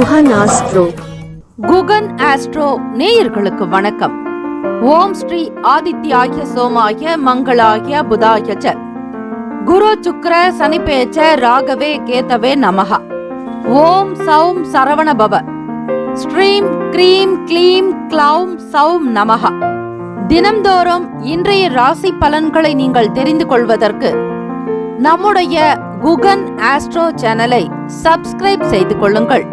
Guhan astro. Guhan astro நேயர்களுக்கு வணக்கம். ஓம் ஸ்ரீ ஆதித்யாய சோமாய மங்களாய புதாய ச குரு சுக்ர சனிபேச்ச ராகவே கேதவே நமஹ. ஓம் சௌம் சரவண பவ. ஸ்ரீம் க்ரீம் க்ளீம் க்ளௌம் சௌம் நமஹ. தினம்தோறும் இன்றைய ராசி பலன்களை நீங்கள் தெரிந்து கொள்வதற்கு நம்முடைய குகன் ஆஸ்ட்ரோ சேனலை சப்ஸ்கிரைப் செய்து கொள்ளுங்கள்.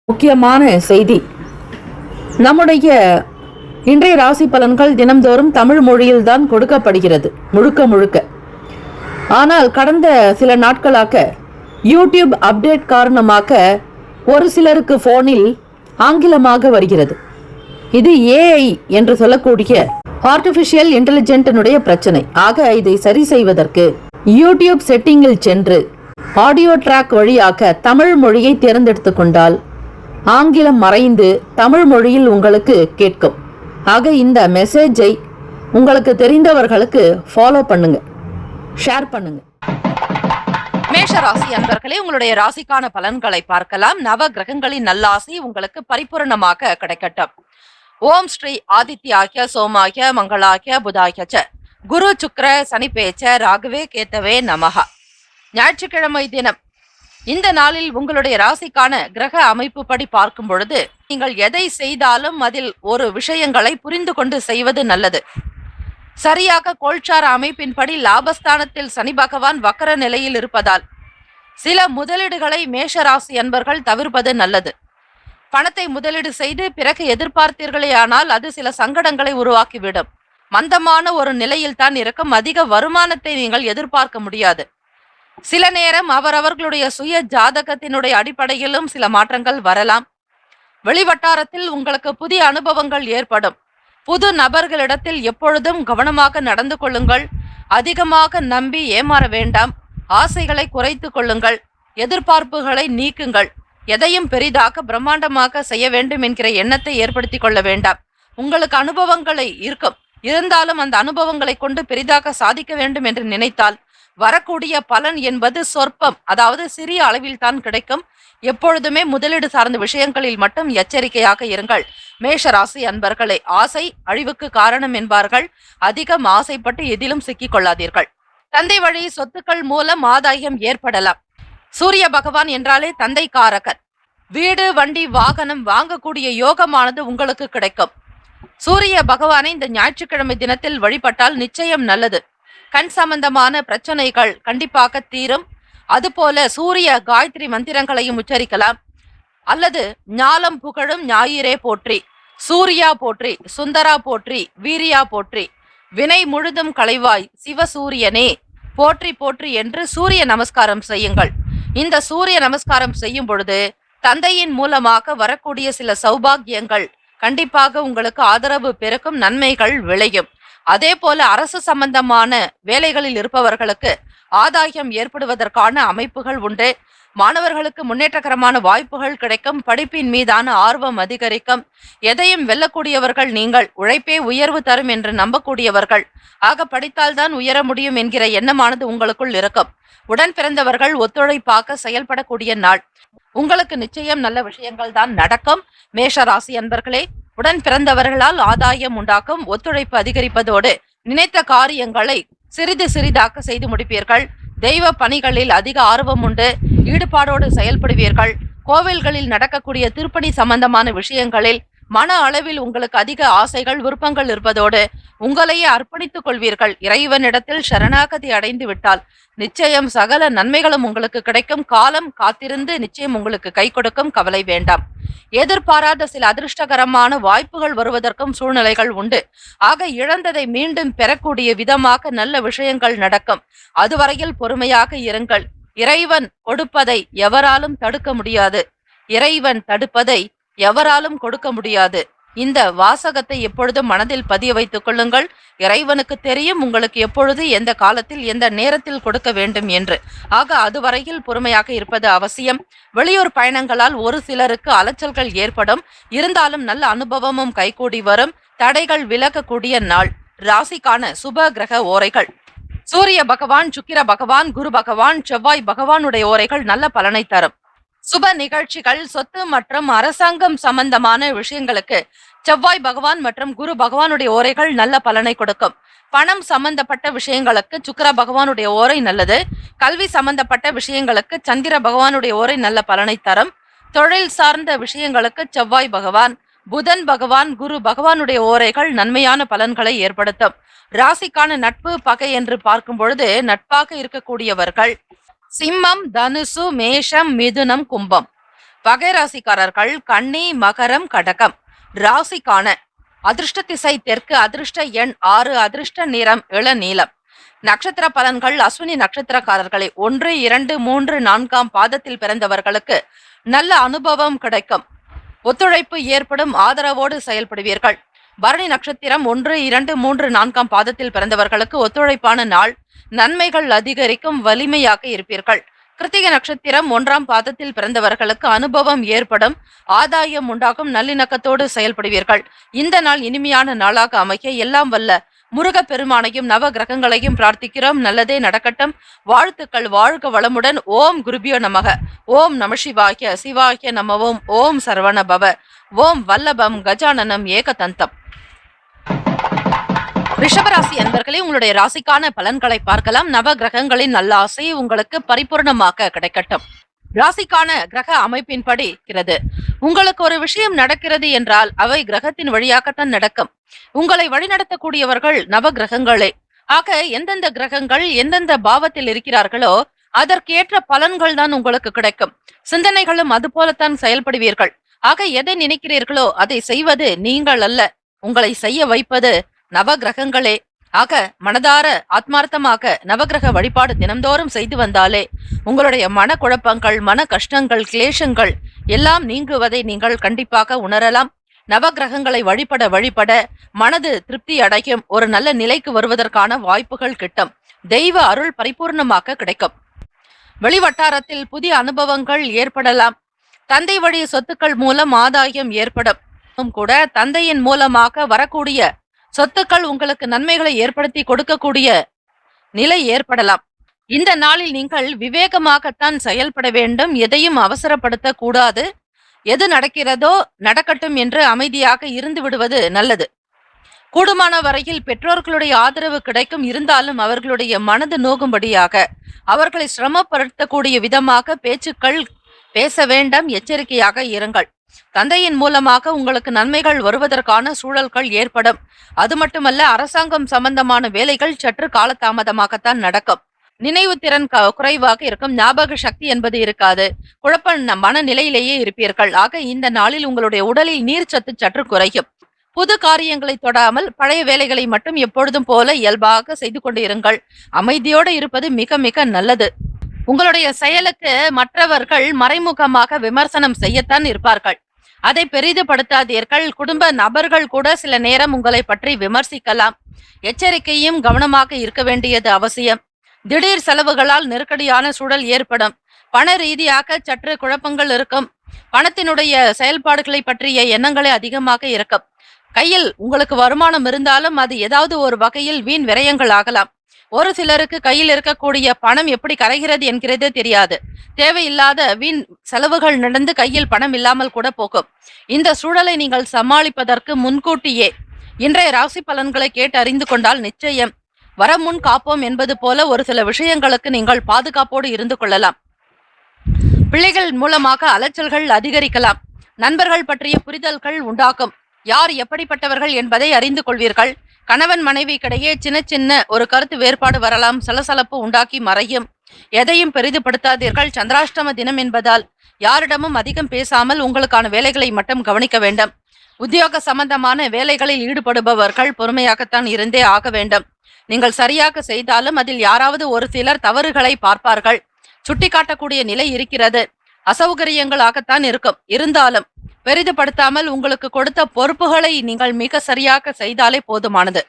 முக்கியமான செய்தி. நம்முடைய இன்றைய ராசி பலன்கள் தினம்தோறும் தமிழ் மொழியில் தான் கொடுக்கப்படுகிறது முழுக்க. ஆனால் கடந்த சில நாட்களாக யூடியூப் அப்டேட் காரணமாக ஒரு சிலருக்கு போனில் ஆங்கிலமாக வருகிறது. இது ஏஐ என்று சொல்லக்கூடிய ஆர்டிஃபிஷியல் இன்டெலிஜென்டினுடைய பிரச்சனை. ஆக இதை சரி செய்வதற்கு யூடியூப் செட்டிங்கில் சென்று ஆடியோ ட்ராக் வழியாக தமிழ் மொழியை தேர்ந்தெடுத்து கொண்டால் ஆங்கிலம் மறைந்து தமிழ் மொழியில் உங்களுக்கு கேட்கும். ஆக இந்த மெசேஜை உங்களுக்கு தெரிந்தவர்களுக்கு ஃபாலோ பண்ணுங்க, ஷேர் பண்ணுங்க. மேஷராசி அன்பர்களே, உங்களுடைய ராசிக்கான பலன்களை பார்க்கலாம். நவ கிரகங்களின் நல்லாசி உங்களுக்கு பரிபூரணமாக கிடைக்கட்டும். ஓம் ஸ்ரீ ஆதித்யாய சோமாய மங்களாய புதாய ச குரு சுக்ர சனிபேச்ச ராகவே கேத்தவே நமஹ. ஞாயிற்றுக்கிழமை தினம் இந்த நாளில் உங்களுடைய ராசிக்கான கிரக அமைப்பு படி பார்க்கும் பொழுது நீங்கள் எதை செய்தாலும் அதில் ஒரு விஷயங்களை புரிந்து கொண்டு செய்வது நல்லது. சரியாக கோல்சார அமைப்பின்படி லாபஸ்தானத்தில் சனி பகவான் வக்கர நிலையில் இருப்பதால் சில முதலீடுகளை மேஷராசி அன்பர்கள் தவிர்ப்பது நல்லது. பணத்தை முதலீடு செய்து பிறகு எதிர்பார்த்தீர்களே ஆனால் அது சில சங்கடங்களை உருவாக்கிவிடும். மந்தமான ஒரு நிலையில் தான் இருக்கும். அதிக வருமானத்தை நீங்கள் எதிர்பார்க்க முடியாது. சில நேரம் அவரவர்களுடைய சுய ஜாதகத்தினுடைய அடிப்படையிலும் சில மாற்றங்கள் வரலாம். வெளிவட்டாரத்தில் உங்களுக்கு புதிய அனுபவங்கள் ஏற்படும். புது நபர்களிடத்தில் எப்பொழுதும் கவனமாக நடந்து கொள்ளுங்கள். அதிகமாக நம்பி ஏமாற வேண்டாம். ஆசைகளை குறைத்து கொள்ளுங்கள். எதிர்பார்ப்புகளை நீக்குங்கள். எதையும் பெரிதாக பிரம்மாண்டமாக செய்ய வேண்டும் என்கிற எண்ணத்தை ஏற்படுத்தி கொள்ள வேண்டாம். உங்களுக்கு அனுபவங்களை இருந்தாலும் அந்த அனுபவங்களை கொண்டு பெரிதாக சாதிக்க வேண்டும் என்று நினைத்தால் வரக்கூடிய பலன் என்பது சொற்பம், அதாவது சிறிய அளவில் தான் கிடைக்கும். எப்பொழுதுமே முதலீடு சார்ந்த விஷயங்களில் மட்டும் எச்சரிக்கையாக இருங்கள். மேஷராசி அன்பர்களே, ஆசை அழிவுக்கு காரணம் என்பார்கள். அதிகம் ஆசைப்பட்டு எதிலும் சிக்கிக் கொள்ளாதீர்கள். தந்தை வழி சொத்துக்கள் மூலம் ஆதாயம் ஏற்படலாம். சூரிய பகவான் என்றாலே தந்தை காரகர். வீடு வண்டி வாகனம் வாங்கக்கூடிய யோகமானது உங்களுக்கு கிடைக்கும். சூரிய பகவானை இந்த ஞாயிற்றுக்கிழமை தினத்தில் வழிபட்டால் நிச்சயம் நல்லது. கண் சம்பந்தமான பிரச்சனைகள் கண்டிப்பாக தீரும். அதுபோல சூரிய காயத்ரி மந்திரங்களையும் உச்சரிக்கலாம். அல்லது ஞாலம் புகழும் ஞாயிறே போற்றி, சூர்யா போற்றி, சுந்தரா போற்றி, வீரியா போற்றி, வினை முழுதும் களைவாய் சிவசூரியனே போற்றி போற்றி என்று சூரிய நமஸ்காரம் செய்யுங்கள். இந்த சூரிய நமஸ்காரம் செய்யும் பொழுது தந்தையின் மூலமாக வரக்கூடிய சில சௌபாகியங்கள் கண்டிப்பாக உங்களுக்கு ஆதரவு பெருக்கும், நன்மைகள் விளையும். அதே போல அரசு சம்பந்தமான வேலைகளில் இருப்பவர்களுக்கு ஆதாயம் ஏற்படுவதற்கான அமைப்புகள் உண்டு. மாணவர்களுக்கு முன்னேற்றகரமான வாய்ப்புகள் கிடைக்கும். படிப்பின் மீதான ஆர்வம் அதிகரிக்கும். எதையும் வெல்லக்கூடியவர்கள் நீங்கள். உழைப்பே உயர்வு தரும் என்று நம்பக்கூடியவர்கள். ஆக படித்தால்தான் உயர முடியும் என்கிற எண்ணமானது உங்களுக்குள் இருக்கும். உடன் பிறந்தவர்கள் ஒத்துழைப்பாக செயல்படக்கூடிய நாள். உங்களுக்கு நிச்சயம் நல்ல விஷயங்கள் தான் நடக்கும். மேஷராசி அன்பர்களே, உடன் பிறந்தவர்களால் ஆதாயம் உண்டாக்கும். ஒத்துழைப்பு அதிகரிப்பதோடு நினைத்த காரியங்களை சிறிது சிறிதாக செய்து முடிப்பீர்கள். தெய்வ பணிகளில் அதிக ஆர்வம் உண்டு. ஈடுபாடோடு செயல்படுவீர்கள். கோவில்களில் நடக்கக்கூடிய திருப்பணி சம்பந்தமான விஷயங்களில் மன அளவில் உங்களுக்கு அதிக ஆசைகள் விருப்பங்கள் இருப்பதோடு உங்களையே அர்ப்பணித்துக் கொள்வீர்கள். இறைவனிடத்தில் சரணாகதி அடைந்து விட்டால் நிச்சயம் சகல நன்மைகளும் உங்களுக்கு கிடைக்கும். காலம் காத்திருந்து நிச்சயம் உங்களுக்கு கை கொடுக்கும். கவலை வேண்டாம். எதிர்பாராத சில அதிர்ஷ்டகரமான வாய்ப்புகள் வருவதற்கும் சூழ்நிலைகள் உண்டு. ஆக இழந்ததை மீண்டும் பெறக்கூடிய விதமாக நல்ல விஷயங்கள் நடக்கும். அதுவரையில் பொறுமையாக இருங்கள். இறைவன் கொடுப்பதை எவராலும் தடுக்க முடியாது. இறைவன் தடுப்பதை எவராலும் கொடுக்க முடியாது. இந்த வாசகத்தை எப்பொழுதும் மனதில் பதிய வைத்துக் கொள்ளுங்கள். இறைவனுக்கு தெரியும் உங்களுக்கு எப்பொழுது, எந்த காலத்தில், எந்த நேரத்தில் கொடுக்க வேண்டும் என்று. ஆக அதுவரையில் பொறுமையாக இருப்பது அவசியம். வெளியூர் பயணங்களால் ஒரு சிலருக்கு அலைச்சல்கள் ஏற்படும். இருந்தாலும் நல்ல அனுபவமும் கைகூடி வரும். தடைகள் விலகக்கூடிய நாள். ராசிக்கான சுப கிரக ஓரைகள்: சூரிய பகவான், சுக்கிர பகவான், குரு பகவான், செவ்வாய் பகவானுடைய ஓரைகள் நல்ல பலனை தரும். சுப நிகழ்ச்சிகள், சொத்து மற்றும் அரசாங்கம் சம்பந்தமான விஷயங்களுக்கு செவ்வாய் பகவான் மற்றும் குரு பகவானுடைய ஓரைகள் நல்ல பலனை கொடுக்கும். பணம் சம்பந்தப்பட்ட விஷயங்களுக்கு சுக்கிர பகவானுடைய ஓரை நல்லது. கல்வி சம்பந்தப்பட்ட விஷயங்களுக்கு சந்திர பகவானுடைய ஓரை நல்ல பலனை தரும். தொழில் சார்ந்த விஷயங்களுக்கு செவ்வாய் பகவான், புதன் பகவான், குரு பகவானுடைய ஓரைகள் நன்மையான பலன்களை ஏற்படுத்தும். ராசிக்கான நட்பு பகை என்று பார்க்கும் பொழுது, நட்பாக இருக்கக்கூடியவர்கள் சிம்மம், தனுசு, மேஷம், மிதுனம், கும்பம். பகை ராசிக்காரர்கள் கன்னி, மகரம், கடகம். ராசிக்கான அதிர்ஷ்ட திசை தெற்கு, அதிர்ஷ்ட எண் 6, அதிர்ஷ்ட நிறம் இளநீலம். நட்சத்திர பலன்கள்: அஸ்வினி நட்சத்திரக்காரர்களை 1, 2, 3, 4ஆம் பாதத்தில் பிறந்தவர்களுக்கு நல்ல அனுபவம் கிடைக்கும். ஒத்துழைப்பு ஏற்படும். ஆதரவோடு செயல்படுவீர்கள். பரணி நட்சத்திரம் 1, 2, 3, 4ஆம் பாதத்தில் பிறந்தவர்களுக்கு ஒத்துழைப்பான நாள். நன்மைகள் அதிகரிக்கும். வலிமையாக இருப்பீர்கள். கிருத்திகை நட்சத்திரம் 1ஆம் பாதத்தில் பிறந்தவர்களுக்கு அனுபவம் ஏற்படும். ஆதாயம் உண்டாகும். நல்லிணக்கத்தோடு செயல்படுவீர்கள். இந்த நாள் இனிமையான நாளாக அமைக்க எல்லாம் வல்ல முருகப் பெருமானையும் நவ கிரகங்களையும் பிரார்த்திக்கிறோம். நல்லதே நடக்கட்டும். வாழ்த்துக்கள். வாழ்க வளமுடன். ஓம் குருபியோ நமக. ஓம் நம சிவாய. சிவாய நமவோம். ஓம் சரவண பவ. ஓம் வல்லபம் கஜானனம் ஏகதந்தம். ரிஷபராசி அன்பர்களே, உங்களுடைய ராசிக்கான பலன்களை பார்க்கலாம். நவ கிரகங்களின் நல்ல ஆசை உங்களுக்கு பரிபூர்ணமாக கிடைக்கட்டும். ராசிக்கான கிரக அமைப்பின்படி இருக்கிறது. உங்களுக்கு ஒரு விஷயம் நடக்கிறது என்றால் அவை கிரகத்தின் வழியாகத்தான் நடக்கும். உங்களை வழிநடத்தக்கூடியவர்கள் நவ கிரகங்களே. ஆக எந்தெந்த கிரகங்கள் எந்தெந்த பாவத்தில் இருக்கிறார்களோ அதற்கேற்ற பலன்கள் தான் உங்களுக்கு கிடைக்கும். சிந்தனைகளும் அதுபோலத்தான் செயல்படுவீர்கள். ஆக எதை நினைக்கிறீர்களோ அதை செய்வது நீங்கள் அல்ல, உங்களை செய்ய வைப்பது நவ கிரகங்களே. ஆக மனதார ஆத்மார்த்தமாக நவகிரக வழிபாடு தினம்தோறும் செய்து வந்தாலே உங்களுடைய மனக்குழப்பங்கள், மன கஷ்டங்கள், கிளேஷங்கள் எல்லாம் நீங்குவதை நீங்கள் கண்டிப்பாக உணரலாம். நவகிரகங்களை வழிபட மனது திருப்தி அடையும். ஒரு நல்ல நிலைக்கு வருவதற்கான வாய்ப்புகள் கிட்டும். தெய்வ அருள் பரிபூர்ணமாக கிடைக்கும். வெளிவட்டாரத்தில் புதிய அனுபவங்கள் ஏற்படலாம். தந்தை வழி சொத்துக்கள் மூலம் ஆதாயம் ஏற்படும். கூட தந்தையின் மூலமாக வரக்கூடிய சொத்துக்கள் உங்களுக்கு நன்மைகளை ஏற்படுத்தி கொடுக்கக்கூடிய நிலை ஏற்படலாம். இந்த நாளில் நீங்கள் விவேகமாகத்தான் செயல்பட வேண்டும். எதையும் அவசரப்படுத்த கூடாது. எது நடக்கிறதோ நடக்கட்டும் என்று அமைதியாக இருந்து விடுவது நல்லது. கூடுமான வரையில் பெற்றோர்களுடைய ஆதரவு கிடைக்கும். இருந்தாலும் அவர்களுடைய மனது நோகும்படியாக, அவர்களை சிரமப்படுத்தக்கூடிய விதமாக பேச்சுக்கள் பேச வேண்டாம். எச்சரிக்கையாக இருங்கள். தந்தையின் மூலமாக உங்களுக்கு நன்மைகள் வருவதற்கான சூழல்கள் ஏற்படும். அது மட்டுமல்ல, அரசாங்கம் சம்பந்தமான வேலைகள் சற்று காலதாமதமாகத்தான் நடக்கும். நினைவு திறன் குறைவாக இருக்கும். ஞாபக சக்தி என்பது இருக்காது. குழப்ப மனநிலையிலேயே இருப்பீர்கள். ஆக இந்த நாளில் உங்களுடைய உடலில் நீர்ச்சத்து சற்று குறையும். புது காரியங்களை தொடாமல் பழைய வேலைகளை மட்டும் எப்பொழுதும் போல இயல்பாக செய்து கொண்டு இருங்கள். அமைதியோடு இருப்பது மிக மிக நல்லது. உங்களுடைய செயலுக்கு மற்றவர்கள் மறைமுகமாக விமர்சனம் செய்யத்தான் இருப்பார்கள். அதை பெரிதுபடுத்தாதீர்கள். குடும்ப நபர்கள் கூட சில நேரம் உங்களை பற்றி விமர்சிக்கலாம். எச்சரிக்கையும் கவனமாக இருக்க வேண்டியது அவசியம். திடீர் செலவுகளால் நெருக்கடியான சூழல் ஏற்படும். பண ரீதியாக சற்று குழப்பங்கள் இருக்கும். பணத்தினுடைய செயல்பாடுகளை பற்றிய எண்ணங்களே அதிகமாக இருக்கும். கையில் உங்களுக்கு வருமானம் இருந்தாலும் அது ஏதாவது ஒரு வகையில் வீண் விரயங்கள் ஆகலாம். ஒரு சிலருக்கு கையில் இருக்கக்கூடிய பணம் எப்படி கரைகிறது என்கிறதே தெரியாது. தேவையில்லாத வீண் செலவுகள் நடந்து கையில் பணம் இல்லாமல் கூட போகும். இந்த சூழலை நீங்கள் சமாளிப்பதற்கு முன்கூட்டியே இன்றைய ராசி பலன்களை கேட்டு அறிந்து கொண்டால் நிச்சயம் வரமுன் காப்போம் என்பது போல ஒரு சில விஷயங்களுக்கு நீங்கள் பாதுகாப்போடு இருந்து கொள்ளலாம். பிள்ளைகள் மூலமாக அலைச்சல்கள் அதிகரிக்கலாம். நண்பர்கள் பற்றிய புரிதல்கள் உண்டாகும். யார் எப்படிப்பட்டவர்கள் என்பதை அறிந்து கொள்வீர்கள். கணவன் மனைவிக்கிடையே சின்ன சின்ன ஒரு கருத்து வேறுபாடு வரலாம். சலசலப்பு உண்டாக்கி மறையும். எதையும் பெரிதுபடுத்தாதீர்கள். சந்திராஷ்டம தினம் என்பதால் யாரிடமும் அதிகம் பேசாமல் உங்களுக்கான வேலைகளை மட்டும் கவனிக்க வேண்டும். உத்தியோக சம்பந்தமான வேலைகளில் ஈடுபடுபவர்கள் பொறுமையாகத்தான் இருந்தே ஆக வேண்டும். நீங்கள் சரியாக செய்தாலும் அதில் யாராவது ஒரு சிலர் தவறுகளை பார்ப்பார்கள். சுட்டிக்காட்டக்கூடிய நிலை இருக்கிறது. அசௌகரியங்களாகத்தான் இருக்கும். இருந்தாலும் பெரிதுபடுத்தாமல் உங்களுக்கு கொடுத்த பொறுப்புகளை நீங்கள் மிக சரியாக செய்தாலே போதுமானது.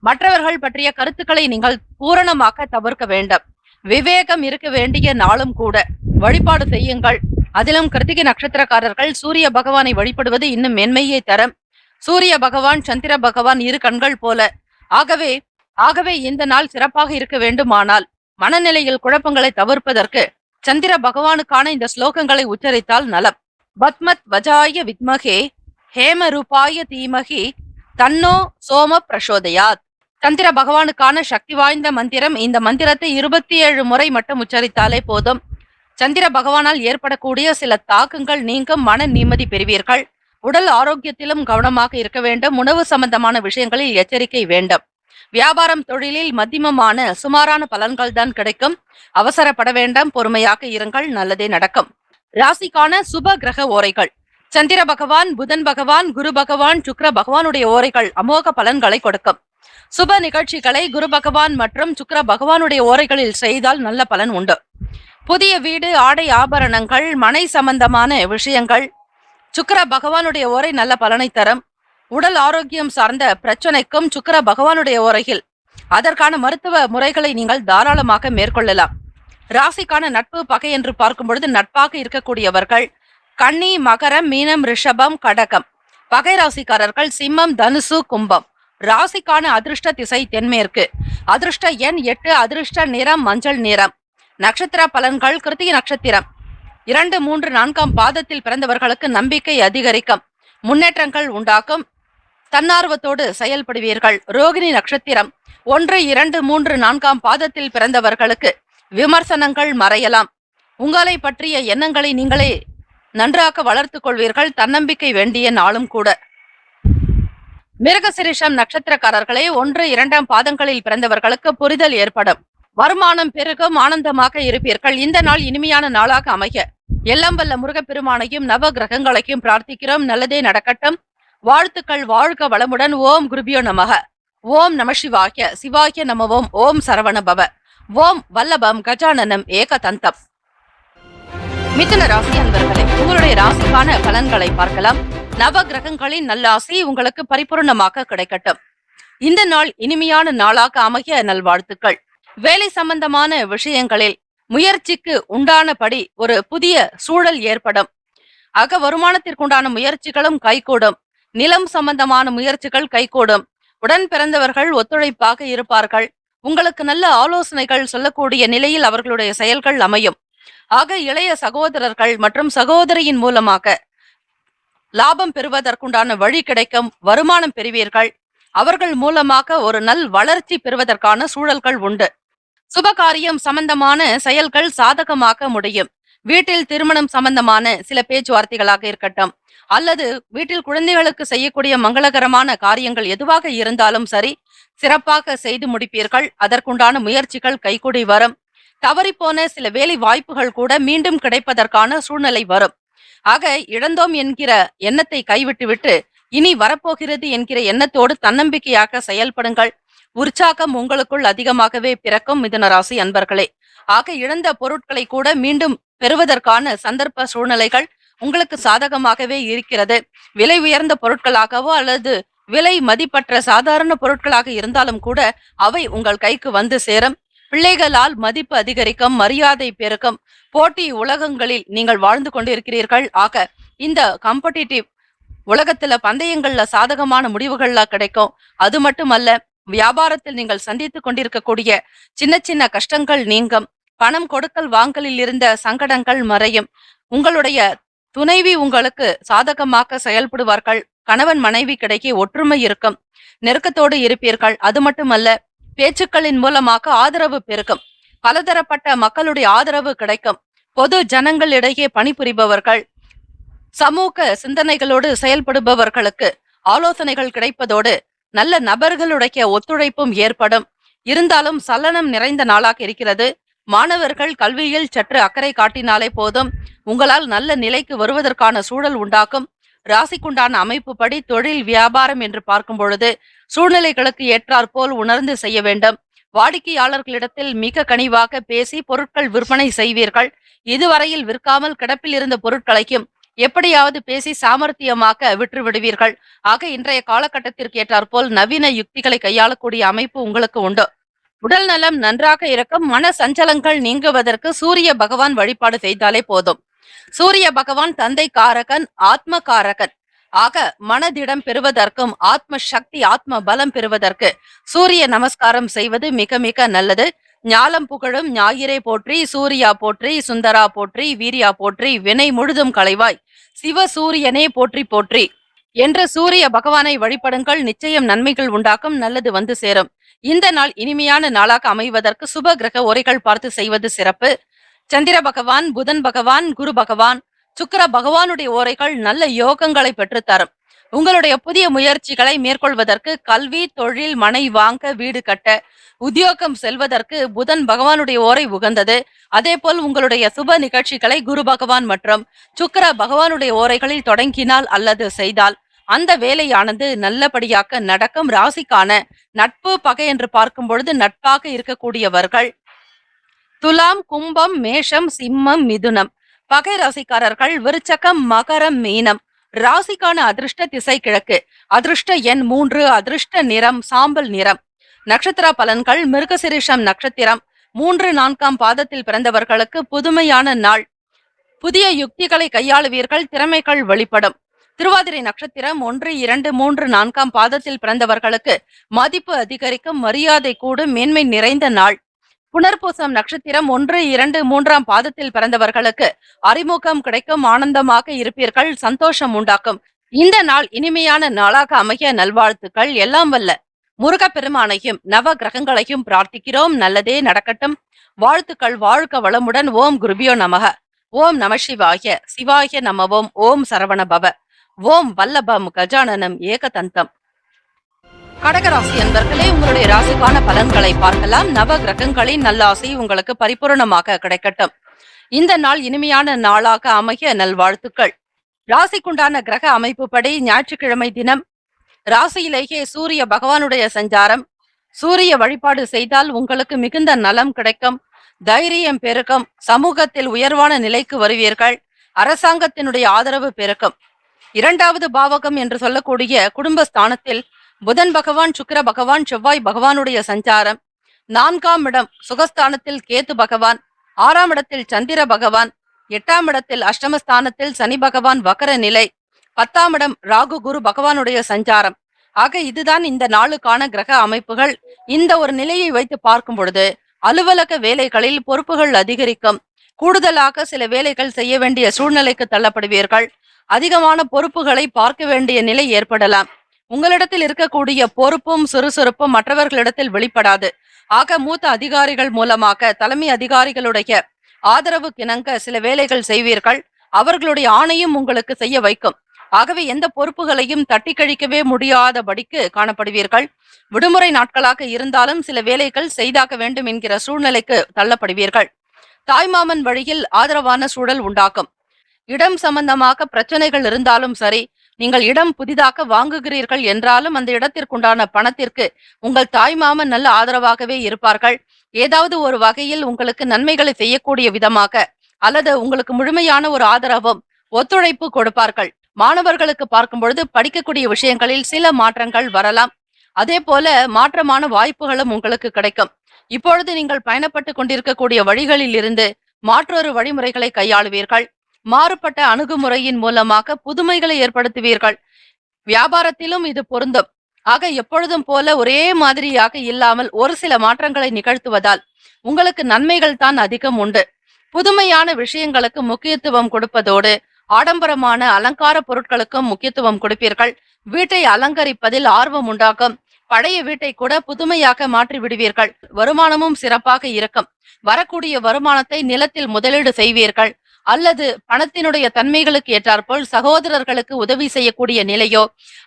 மற்றவர்கள் பற்றிய கருத்துக்களை நீங்கள் பூரணமாக தவிர்க்க வேண்டும். விவேகம் இருக்க வேண்டிய நாளும் கூட. வழிபாடு செய்யுங்கள். அதிலும் கிருத்திகை நட்சத்திரக்காரர்கள் சூரிய பகவானை வழிபடுவது இன்னும் மென்மையை தரும். சூரிய பகவான் சந்திர பகவான் இரு கண்கள் போல. ஆகவே ஆகவே இந்த நாள் சிறப்பாக இருக்க வேண்டுமானால் மனநிலையில் குழப்பங்களை தவிர்ப்பதற்கு சந்திர பகவானுக்கான இந்த ஸ்லோகங்களை உச்சரித்தால் நலம். பத்மத் வஜாய வித்மகே ஹேம ரூபாய தீமகி தன்னோ சோம பிரசோதயாத். சந்திர பகவானுக்கான சக்தி வாய்ந்த மந்திரம். இந்த மந்திரத்தை 27 முறை மட்டும் உச்சரித்தாலே போதும். சந்திர பகவானால் ஏற்படக்கூடிய சில தாக்கங்கள் நீங்கும். மன நிம்மதி பெறுவீர்கள். உடல் ஆரோக்கியத்திலும் கவனமாக இருக்க வேண்டும். உணவு சம்பந்தமான விஷயங்களில் எச்சரிக்கை வேண்டும். வியாபாரம் தொழிலில் மத்தியமமான சுமாரான பலன்கள் தான் கிடைக்கும். அவசரப்பட வேண்டாம். பொறுமையாக இருங்கள். நல்லதே நடக்கும். ராசிக்கான சுப கிரக ஓரைகள். சந்திர பகவான், புதன் பகவான், குரு பகவான், சுக்கிர பகவானுடைய ஓரைகள் அமோக பலன்களை கொடுக்கும். சுப நிகழ்ச்சிகளை குரு பகவான் மற்றும் சுக்கிர பகவானுடைய ஓரைகளில் செய்தால் நல்ல பலன் உண்டு. புதிய வீடு, ஆடை ஆபரணங்கள், மனை சம்பந்தமான விஷயங்கள் சுக்கிர பகவானுடைய ஓரை நல்ல பலனை தரும். உடல் ஆரோக்கியம் சார்ந்த பிரச்சனைக்கும் சுக்கிர பகவானுடைய ஓரையில் அதற்கான மருத்துவ முறைகளை நீங்கள் தாராளமாக மேற்கொள்ளலாம். ராசிக்கான நட்பு பகை என்று பார்க்கும் பொழுது நட்பாக இருக்கக்கூடியவர்கள் கன்னி, மகரம், மீனம், ரிஷபம், கடகம். பகை ராசிக்காரர்கள் சிம்மம், தனுசு, கும்பம். ராசிக்கான அதிர்ஷ்ட திசை தென்மேற்கு. அதிர்ஷ்ட எண் 8. அதிர்ஷ்ட நிறம் மஞ்சள் நிறம். நட்சத்திர பலன்கள். கிருத்திகை நட்சத்திரம் 2, 3, 4ஆம் பாதத்தில் பிறந்தவர்களுக்கு நம்பிக்கை அதிகரிக்கும். முன்னேற்றங்கள் உண்டாக்கும். தன்னார்வத்தோடு செயல்படுவீர்கள். ரோகிணி நட்சத்திரம் 1, 2, 3, 4ஆம் பாதத்தில் பிறந்தவர்களுக்கு விமர்சனங்கள் மறையலாம். உங்களை பற்றிய எண்ணங்களை நீங்களே நன்றாக வளர்த்துக் கொள்வீர்கள். தன்னம்பிக்கை வேண்டிய நாளும் கூட. மிருகசிரிஷம் நட்சத்திரக்காரர்களே 1, 2ஆம் பாதங்களில் பிறந்தவர்களுக்கு புரிதல் ஏற்படும். வருமானம் பெருகும். ஆனந்தமாக இருப்பீர்கள். இந்த நாள் இனிமையான நாளாக அமைய எல்லாம் வல்ல முருகப்பெருமானையும் நவ கிரகங்களையும் பிரார்த்திக்கிறோம். நல்லதே நடக்கட்டும். வாழ்த்துக்கள். வாழ்க வளமுடன். ஓம் குருபியோ நமக. ஓம் நம சிவாய. சிவாய நமவோம். ஓம் சரவண பவ. ஓம் வல்லபம் கஜானனம் ஏகதந்தம். மிதுன ராசி அன்பர்களே, உங்களுடைய ராசிக்கான பலன்களை பார்க்கலாம். நவ கிரகங்களின் நல்லாசி உங்களுக்கு பரிபூர்ணமாக கிடைக்கட்டும். இந்த நாள் இனிமையான நாளாக அமைய நல்வாழ்த்துக்கள். வேலை சம்பந்தமான விஷயங்களில் முயற்சிக்கு உண்டானபடி ஒரு புதிய சூழல் ஏற்படும். ஆக வருமானத்திற்குண்டான முயற்சிகளும் கைகூடும். நிலம் சம்பந்தமான முயற்சிகள் கைகூடும். உடன் பிறந்தவர்கள் ஒத்துழைப்பாக இருப்பார்கள். உங்களுக்கு நல்ல ஆலோசனைகள் சொல்லக்கூடிய நிலையில் அவர்களுடைய செயல்கள் அமையும். ஆக இளைய சகோதரர்கள் மற்றும் சகோதரியின் மூலமாக லாபம் பெறுவதற்குண்டான வழி கிடைக்கும். வருமானம் பெறுவீர்கள். அவர்கள் மூலமாக ஒரு நல் வளர்ச்சி பெறுவதற்கான சூழல்கள் உண்டு. சுபகாரியம் சம்பந்தமான செயல்கள் சாதகமாக முடியும். வீட்டில் திருமணம் சம்பந்தமான சில பேச்சுவார்த்தைகளாக இருக்கட்டும், அல்லது வீட்டில் குழந்தைகளுக்கு செய்யக்கூடிய மங்களகரமான காரியங்கள் எதுவாக இருந்தாலும் சரி, சிறப்பாக செய்து முடிப்பீர்கள். அதற்குண்டான முயற்சிகள் கைகூடி வரும். தவறிப்போன சில வேலை வாய்ப்புகள் கூட மீண்டும் கிடைப்பதற்கான சூழ்நிலை வரும். ஆக இழந்தோம் என்கிற எண்ணத்தை கைவிட்டுவிட்டு இனி வரப்போகிறது என்கிற எண்ணத்தோடு தன்னம்பிக்கையாக செயல்படுங்கள். உற்சாகம் உங்களுக்குள் அதிகமாகவே பிறக்கும். மிதுன ராசி அன்பர்களே, ஆக இழந்த பொருட்களை கூட மீண்டும் பெறுவதற்கான சந்தர்ப்ப சூழ்நிலைகள் உங்களுக்கு சாதகமாகவே இருக்கிறது. விலை உயர்ந்த பொருட்களாகவோ அல்லது விலை மதிப்பற்ற சாதாரண பொருட்களாக இருந்தாலும் கூட அவை உங்கள் கைக்கு வந்து சேரும். பிள்ளைகளால் மதிப்பு அதிகரிக்கும். மரியாதை பெருக்கும். போட்டி உலகங்களில் நீங்கள் வாழ்ந்து கொண்டிருக்கிறீர்கள். ஆக இந்த காம்படிட்டிவ் உலகத்துல பந்தயங்கள்ல சாதகமான முடிவுகள்ல கிடைக்கும். அது மட்டுமல்ல, வியாபாரத்தில் நீங்கள் சந்தித்துக் கொண்டிருக்கக்கூடிய சின்ன சின்ன கஷ்டங்கள் நீங்கும். பணம் கொடுக்கல் வாங்கலில் இருந்த சங்கடங்கள் மறையும். உங்களுடைய துணைவி உங்களுக்கு சாதகமாக செயல்படுவார்கள். கணவன் மனைவி கிடைக்கே ஒற்றுமை இருக்கும். நெருக்கத்தோடு இருப்பீர்கள். அது மட்டுமல்ல, பேச்சுக்களின் மூலமாக ஆதரவு பெருகும். பலதரப்பட்ட மக்களுடைய ஆதரவு கிடைக்கும். பொது ஜனங்களிடையே பணிபுரிபவர்கள், சமூக சிந்தனைகளோடு செயல்படுபவர்களுக்கு ஆலோசனைகள் கிடைப்பதோடு நல்ல நபர்களுடைய ஒத்துழைப்பும் ஏற்படும். இருந்தாலும் சலனம் நிறைந்த நாளாக இருக்கிறது. மாணவர்கள் கல்வியில் சற்று அக்கறை காட்டினாலே போதும், உங்களால் நல்ல நிலைக்கு வருவதற்கான சூழல் உண்டாக்கும். ராசிக்குண்டான அமைப்பு படி தொழில் வியாபாரம் என்று பார்க்கும் பொழுது சூழ்நிலைகளுக்கு ஏற்றாற்போல் உணர்ந்து செய்ய வேண்டும். வாடிக்கையாளர்களிடத்தில் மிக கனிவாக பேசி பொருட்கள் விற்பனை செய்வீர்கள். இதுவரையில் விற்காமல் கிடப்பில் இருந்த பொருட்களையும் எப்படியாவது பேசி சாமர்த்தியமாக்க விட்டு விடுவீர்கள். ஆக இன்றைய காலகட்டத்திற்கு ஏற்றாற்போல் நவீன யுக்திகளை கையாளக்கூடிய அமைப்பு உங்களுக்கு உண்டு. உடல் நலம் நன்றாக இருக்கும். மன சஞ்சலங்கள் நீங்குவதற்கு சூரிய பகவான் வழிபாடு செய்தாலே போதும். சூரிய பகவான் தந்தை காரகன், ஆத்ம காரகன். ஆக மனதிடம் பெறுவதற்கும் ஆத்ம சக்தி ஆத்ம பலம் பெறுவதற்கு சூரிய நமஸ்காரம் செய்வது மிக மிக நல்லது. ஞாலம் புகழும் ஞாயிறே போற்றி, சூர்யா போற்றி, சுந்தரா போற்றி, வீரியா போற்றி, வினை முழுதும் களைவாய், சிவ சூரியனே போற்றி போற்றி என்று சூரிய பகவானை வழிபடுங்கள். நிச்சயம் நன்மைகள் உண்டாக்கும், நல்லது வந்து சேரும். இந்த நாள் இனிமையான நாளாக அமைவதற்கு சுப கிரக உரைகள் பார்த்து செய்வது சிறப்பு. சந்திர பகவான், புதன் பகவான், குரு பகவான், சுக்கிர பகவானுடைய ஓரைகள் நல்ல யோகங்களை பெற்றுத்தரும். உங்களுடைய புதிய முயற்சிகளை மேற்கொள்வதற்கு, கல்வி, தொழில், மனை வாங்க, வீடு கட்ட, உத்தியோகம் செல்வதற்கு புதன் பகவானுடைய ஓரை உகந்தது. அதே போல் உங்களுடைய சுப நிகழ்ச்சிகளை குரு பகவான் மற்றும் சுக்கிர பகவானுடைய ஓரைகளில் தொடங்கினால் அல்லது செய்தால் அந்த வேலையானது நல்லபடியாக நடக்கும். ராசிக்கான நட்பு பகை என்று பார்க்கும் பொழுது நட்பாக இருக்கக்கூடியவர்கள் துலாம், கும்பம், மேஷம், சிம்மம், மிதுனம். பகை ராசிக்காரர்கள் விருச்சகம், மகரம், மீனம். ராசிக்கான அதிர்ஷ்ட திசை கிழக்கு. அதிர்ஷ்ட எண் 3. அதிர்ஷ்ட நிறம் சாம்பல் நிறம். நட்சத்திர பலன்கள் மிருகசிரிஷம் நட்சத்திரம் 3, 4ஆம் பாதத்தில் பிறந்தவர்களுக்கு புதுமையான நாள். புதிய யுக்திகளை கையாளுவீர்கள், திறமைகள் வெளிப்படும். திருவாதிரை நட்சத்திரம் 1, 2, 3, 4ஆம் பாதத்தில் பிறந்தவர்களுக்கு மதிப்பு அதிகரிக்கும், மரியாதை கூடும், மேன்மை நிறைந்த நாள். புனர்பூசம் நட்சத்திரம் 1, 2, 3ஆம் பாதத்தில் பிறந்தவர்களுக்கு அறிமுகம் கிடைக்கும், ஆனந்தமாக இருப்பீர்கள், சந்தோஷம் உண்டாக்கும். இந்த நாள் இனிமையான நாளாக அமைய நல்வாழ்த்துக்கள். எல்லாம் வல்ல முருகப்பெருமானையும் நவ கிரகங்களையும் பிரார்த்திக்கிறோம். நல்லதே நடக்கட்டும். வாழ்த்துக்கள். வாழ்க வளமுடன். ஓம் குருபியோ நமக. ஓம் நம சிவாய. சிவாய நமவோம். ஓம் சரவண பவ. ஓம் வல்லபம் கஜானனம் ஏகதந்தம். கடகராசி அன்பர்களே, உங்களுடைய ராசிக்கான பலன்களை பார்க்கலாம். நவ கிரகங்களின் நல்லாசை உங்களுக்கு பரிபூரணமாக கிடைக்கட்டும். இந்த நாள் இனிமையான நாளாக அமைய நல்வாழ்த்துக்கள். ராசிக்குண்டான கிரக அமைப்புப்படி ஞாயிற்றுக்கிழமை தினம் ராசியிலேயே சூரிய பகவானுடைய சஞ்சாரம். சூரிய வழிபாடு செய்தால் உங்களுக்கு மிகுந்த நலம் கிடைக்கும், தைரியம் பெருக்கும், சமூகத்தில் உயர்வான நிலைக்கு வருவீர்கள், அரசாங்கத்தினுடைய ஆதரவு பெருக்கும். 2வது பாவகம் என்று சொல்லக்கூடிய குடும்பஸ்தானத்தில் புதன் பகவான், சுக்கிர பகவான், செவ்வாய் பகவானுடைய சஞ்சாரம். 4ஆம் இடம் சுகஸ்தானத்தில் கேது பகவான், 6ஆம் இடத்தில் சந்திர பகவான், 8ஆம் இடத்தில் அஷ்டமஸ்தானத்தில் சனி பகவான் வக்கர நிலை, 10ஆம் இடம் ராகு குரு பகவானுடைய சஞ்சாரம். ஆக இதுதான் இந்த நாளுக்கான கிரக அமைப்புகள். இந்த ஒரு நிலையை வைத்து பார்க்கும் பொழுது அலுவலக வேலைகளில் பொறுப்புகள் அதிகரிக்கும். கூடுதலாக சில வேலைகள் செய்ய வேண்டிய சூழ்நிலைக்கு தள்ளப்படுவீர்கள். அதிகமான பொறுப்புகளை பார்க்க வேண்டிய நிலை ஏற்படலாம். உங்களிடத்தில் இருக்கக்கூடிய பொறுப்பும் சுறுசுறுப்பும் மற்றவர்களிடத்தில் வெளிப்படாது. ஆக மூத்த அதிகாரிகள் மூலமாக தலைமை அதிகாரிகளுடைய ஆதரவு கிணங்க சில வேலைகள் செய்வீர்கள். அவர்களுடைய ஆணையும் உங்களுக்கு செய்ய வைக்கும். ஆகவே எந்த பொறுப்புகளையும் தட்டி கழிக்கவே முடியாதபடிக்கு காணப்படுவீர்கள். விடுமுறை நாட்களாக இருந்தாலும் சில வேலைகள் செய்தாக வேண்டும் என்கிற சூழ்நிலைக்கு தள்ளப்படுவீர்கள். தாய்மாமன் வழியில் ஆதரவான சூழல் உண்டாகும். இடம் சம்பந்தமாக பிரச்சனைகள் இருந்தாலும் சரி, நீங்கள் இடம் புதிதாக வாங்குகிறீர்கள் என்றாலும் அந்த இடத்திற்குண்டான பணத்திற்கு உங்கள் தாய்மாமன் நல்ல ஆதரவாகவே இருப்பார்கள். ஏதாவது ஒரு வகையில் உங்களுக்கு நன்மைகளை செய்யக்கூடிய விதமாக அல்லது உங்களுக்கு முழுமையான ஒரு ஆதரவும் ஒத்துழைப்பு கொடுப்பார்கள். மாணவர்களுக்கு பார்க்கும் பொழுது படிக்கக்கூடிய விஷயங்களில் சில மாற்றங்கள் வரலாம். அதே போல மாற்றமான வாய்ப்புகளும் உங்களுக்கு கிடைக்கும். இப்பொழுது நீங்கள் பயணப்பட்டு கொண்டிருக்கக்கூடிய வழிகளில் இருந்து மாற்றொரு வழிமுறைகளை கையாளுவீர்கள். மாறுபட்ட அணுகுமுறையின் மூலமாக புதுமைகளை ஏற்படுத்துவீர்கள். வியாபாரத்திலும் இது பொருந்தும். ஆக எப்பொழுதும் போல ஒரே மாதிரியாக இல்லாமல் ஒரு சில மாற்றங்களை நிகழ்த்துவதால் உங்களுக்கு நன்மைகள் தான் அதிகம் உண்டு. புதுமையான விஷயங்களுக்கு முக்கியத்துவம் கொடுப்பதோடு ஆடம்பரமான அலங்கார பொருட்களுக்கும் முக்கியத்துவம் கொடுப்பீர்கள். வீட்டை அலங்கரிப்பதில் ஆர்வம் உண்டாகும். பழைய வீட்டை கூட புதுமையாக மாற்றி விடுவீர்கள். வருமானமும் சிறப்பாக இருக்கும். வரக்கூடிய வருமானத்தை நிலத்தில் முதலீடு செய்வீர்கள் அல்லது பணத்தினுடைய தன்மைகளுக்கு ஏற்றாற்போல் சகோதரர்களுக்கு உதவி செய்யக்கூடிய நிலையோ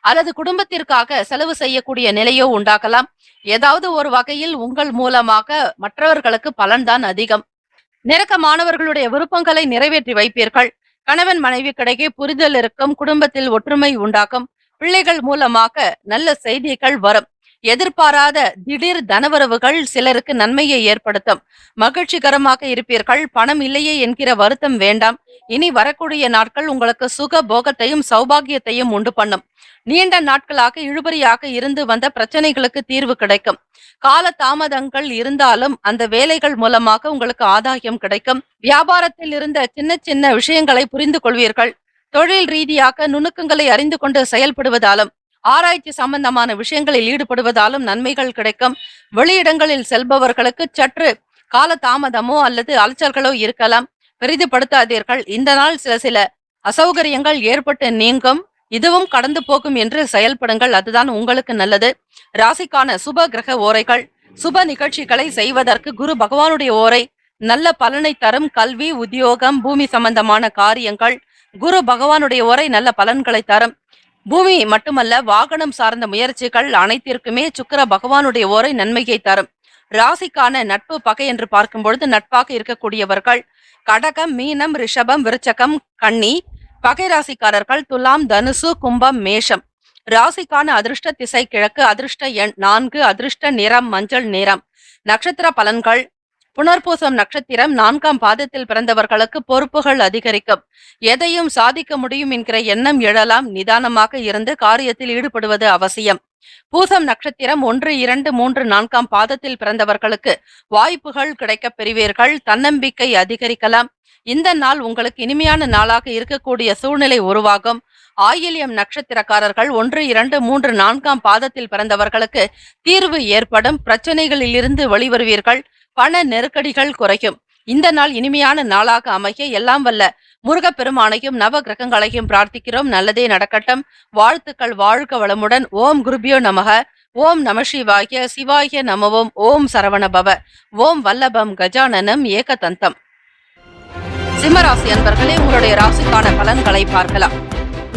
அல்லது குடும்பத்திற்காக செலவு செய்யக்கூடிய நிலையோ உண்டாக்கலாம். ஏதாவது ஒரு வகையில் உங்கள் மூலமாக மற்றவர்களுக்கு பலன்தான் அதிகம். நெருக்கமானவர்களுடைய விருப்பங்களை நிறைவேற்றி வைப்பீர்கள். கணவன் மனைவி கிடைக்கே புரிதல் இருக்கும். குடும்பத்தில் ஒற்றுமை உண்டாக்கும். பிள்ளைகள் மூலமாக நல்ல செய்திகள் வரும். எதிர்பாராத திடீர் தனவரவுகள் சிலருக்கு நன்மையை ஏற்படுத்தும். மகிழ்ச்சிகரமாக இருப்பீர்கள். பணம் இல்லையே என்கிற வருத்தம் வேண்டாம். இனி வரக்கூடிய நாட்கள் உங்களுக்கு சுக போகத்தையும் சௌபாகியத்தையும் உண்டு பண்ணும். நீண்ட நாட்களாக இழுபறியாக இருந்து வந்த பிரச்சனைகளுக்கு தீர்வு கிடைக்கும். கால தாமதங்கள் இருந்தாலும் அந்த வேலைகள் மூலமாக உங்களுக்கு ஆதாயம் கிடைக்கும். வியாபாரத்தில் இருந்த சின்ன சின்ன விஷயங்களை புரிந்து கொள்வீர்கள். தொழில் ரீதியாக நுணுக்கங்களை அறிந்து கொண்டு செயல்படுவதாலும் ஆராய்ச்சி சம்பந்தமான விஷயங்களில் ஈடுபடுவதாலும் நன்மைகள் கிடைக்கும். வெளியிடங்களில் செல்பவர்களுக்கு சற்று கால தாமதமோ அல்லது அலைச்சல்களோ இருக்கலாம். பெரிதுபடுத்தாதீர்கள். இந்த நாள் சில சில அசௌகரியங்கள் ஏற்பட்டு நீங்கும். இதுவும் கடந்து போகும் என்று செயல்படுங்கள். அதுதான் உங்களுக்கு நல்லது. ராசிக்கான சுப கிரக ஓரைகள். சுப நிகழ்ச்சிகளை செய்வதற்கு குரு பகவானுடைய ஓரை நல்ல பலனை தரும். கல்வி, உத்தியோகம், பூமி சம்பந்தமான காரியங்கள். குரு பகவானுடைய ஓரை நல்ல பலன்களை தரும். பூமி மட்டுமல்ல, வாகனம் சார்ந்த முயற்சிகள் அனைத்திற்குமே சுக்கிர பகவானுடைய ஓரை நன்மையை தரும். ராசிக்கான நட்பு பகை என்று பார்க்கும் பொழுது நட்பாக இருக்கக்கூடியவர்கள் கடகம், மீனம், ரிஷபம், விருச்சகம், கன்னி. பகை ராசிக்காரர்கள் துலாம், தனுசு, கும்பம், மேஷம். ராசிக்கான அதிர்ஷ்ட திசை கிழக்கு. அதிர்ஷ்ட எண் 4. அதிர்ஷ்ட நிறம் மஞ்சள் நிறம். நட்சத்திர பலன்கள். புனர்பூசம் நட்சத்திரம் 4ஆம் பாதத்தில் பிறந்தவர்களுக்கு பொறுப்புகள் அதிகரிக்கும். எதையும் சாதிக்க முடியும் என்கிற எண்ணம் எழலாம். நிதானமாக இருந்து காரியத்தில் ஈடுபடுவது அவசியம். பூசம் நட்சத்திரம் 1, 2, 3, 4ஆம் பாதத்தில் பிறந்தவர்களுக்கு வாய்ப்புகள் கிடைக்கப் பெறுவீர்கள். தன்னம்பிக்கை அதிகரிக்கலாம். இந்த நாள் உங்களுக்கு இனிமையான நாளாக இருக்கக்கூடிய சூழ்நிலை உருவாகும். ஆயில்யம் நட்சத்திரக்காரர்கள் 1, 2, 3, 4ஆம் பாதத்தில் பிறந்தவர்களுக்கு தீர்வு ஏற்படும். பிரச்சனைகளில் இருந்து வெளிவருவீர்கள். பண நெருக்கடிகள் குறையும். இந்த நாள் இனிமையான நாளாக அமைய எல்லாம் வல்ல முருகப்பெருமானையும் நவ கிரகங்களையும் பிரார்த்திக்கிறோம். நல்லதே நடக்கட்டும். வாழ்த்துக்கள். வாழ்க வளமுடன். ஓம் குருபியோ நமக. ஓம் நம சிவாய. சிவாய நமவோம். ஓம் சரவணபவ. ஓம் வல்லபம் கஜானனம் ஏகதந்தம். சிம்மராசி அன்பர்களே, உங்களுடைய ராசிக்கான பலன்களை பார்க்கலாம்.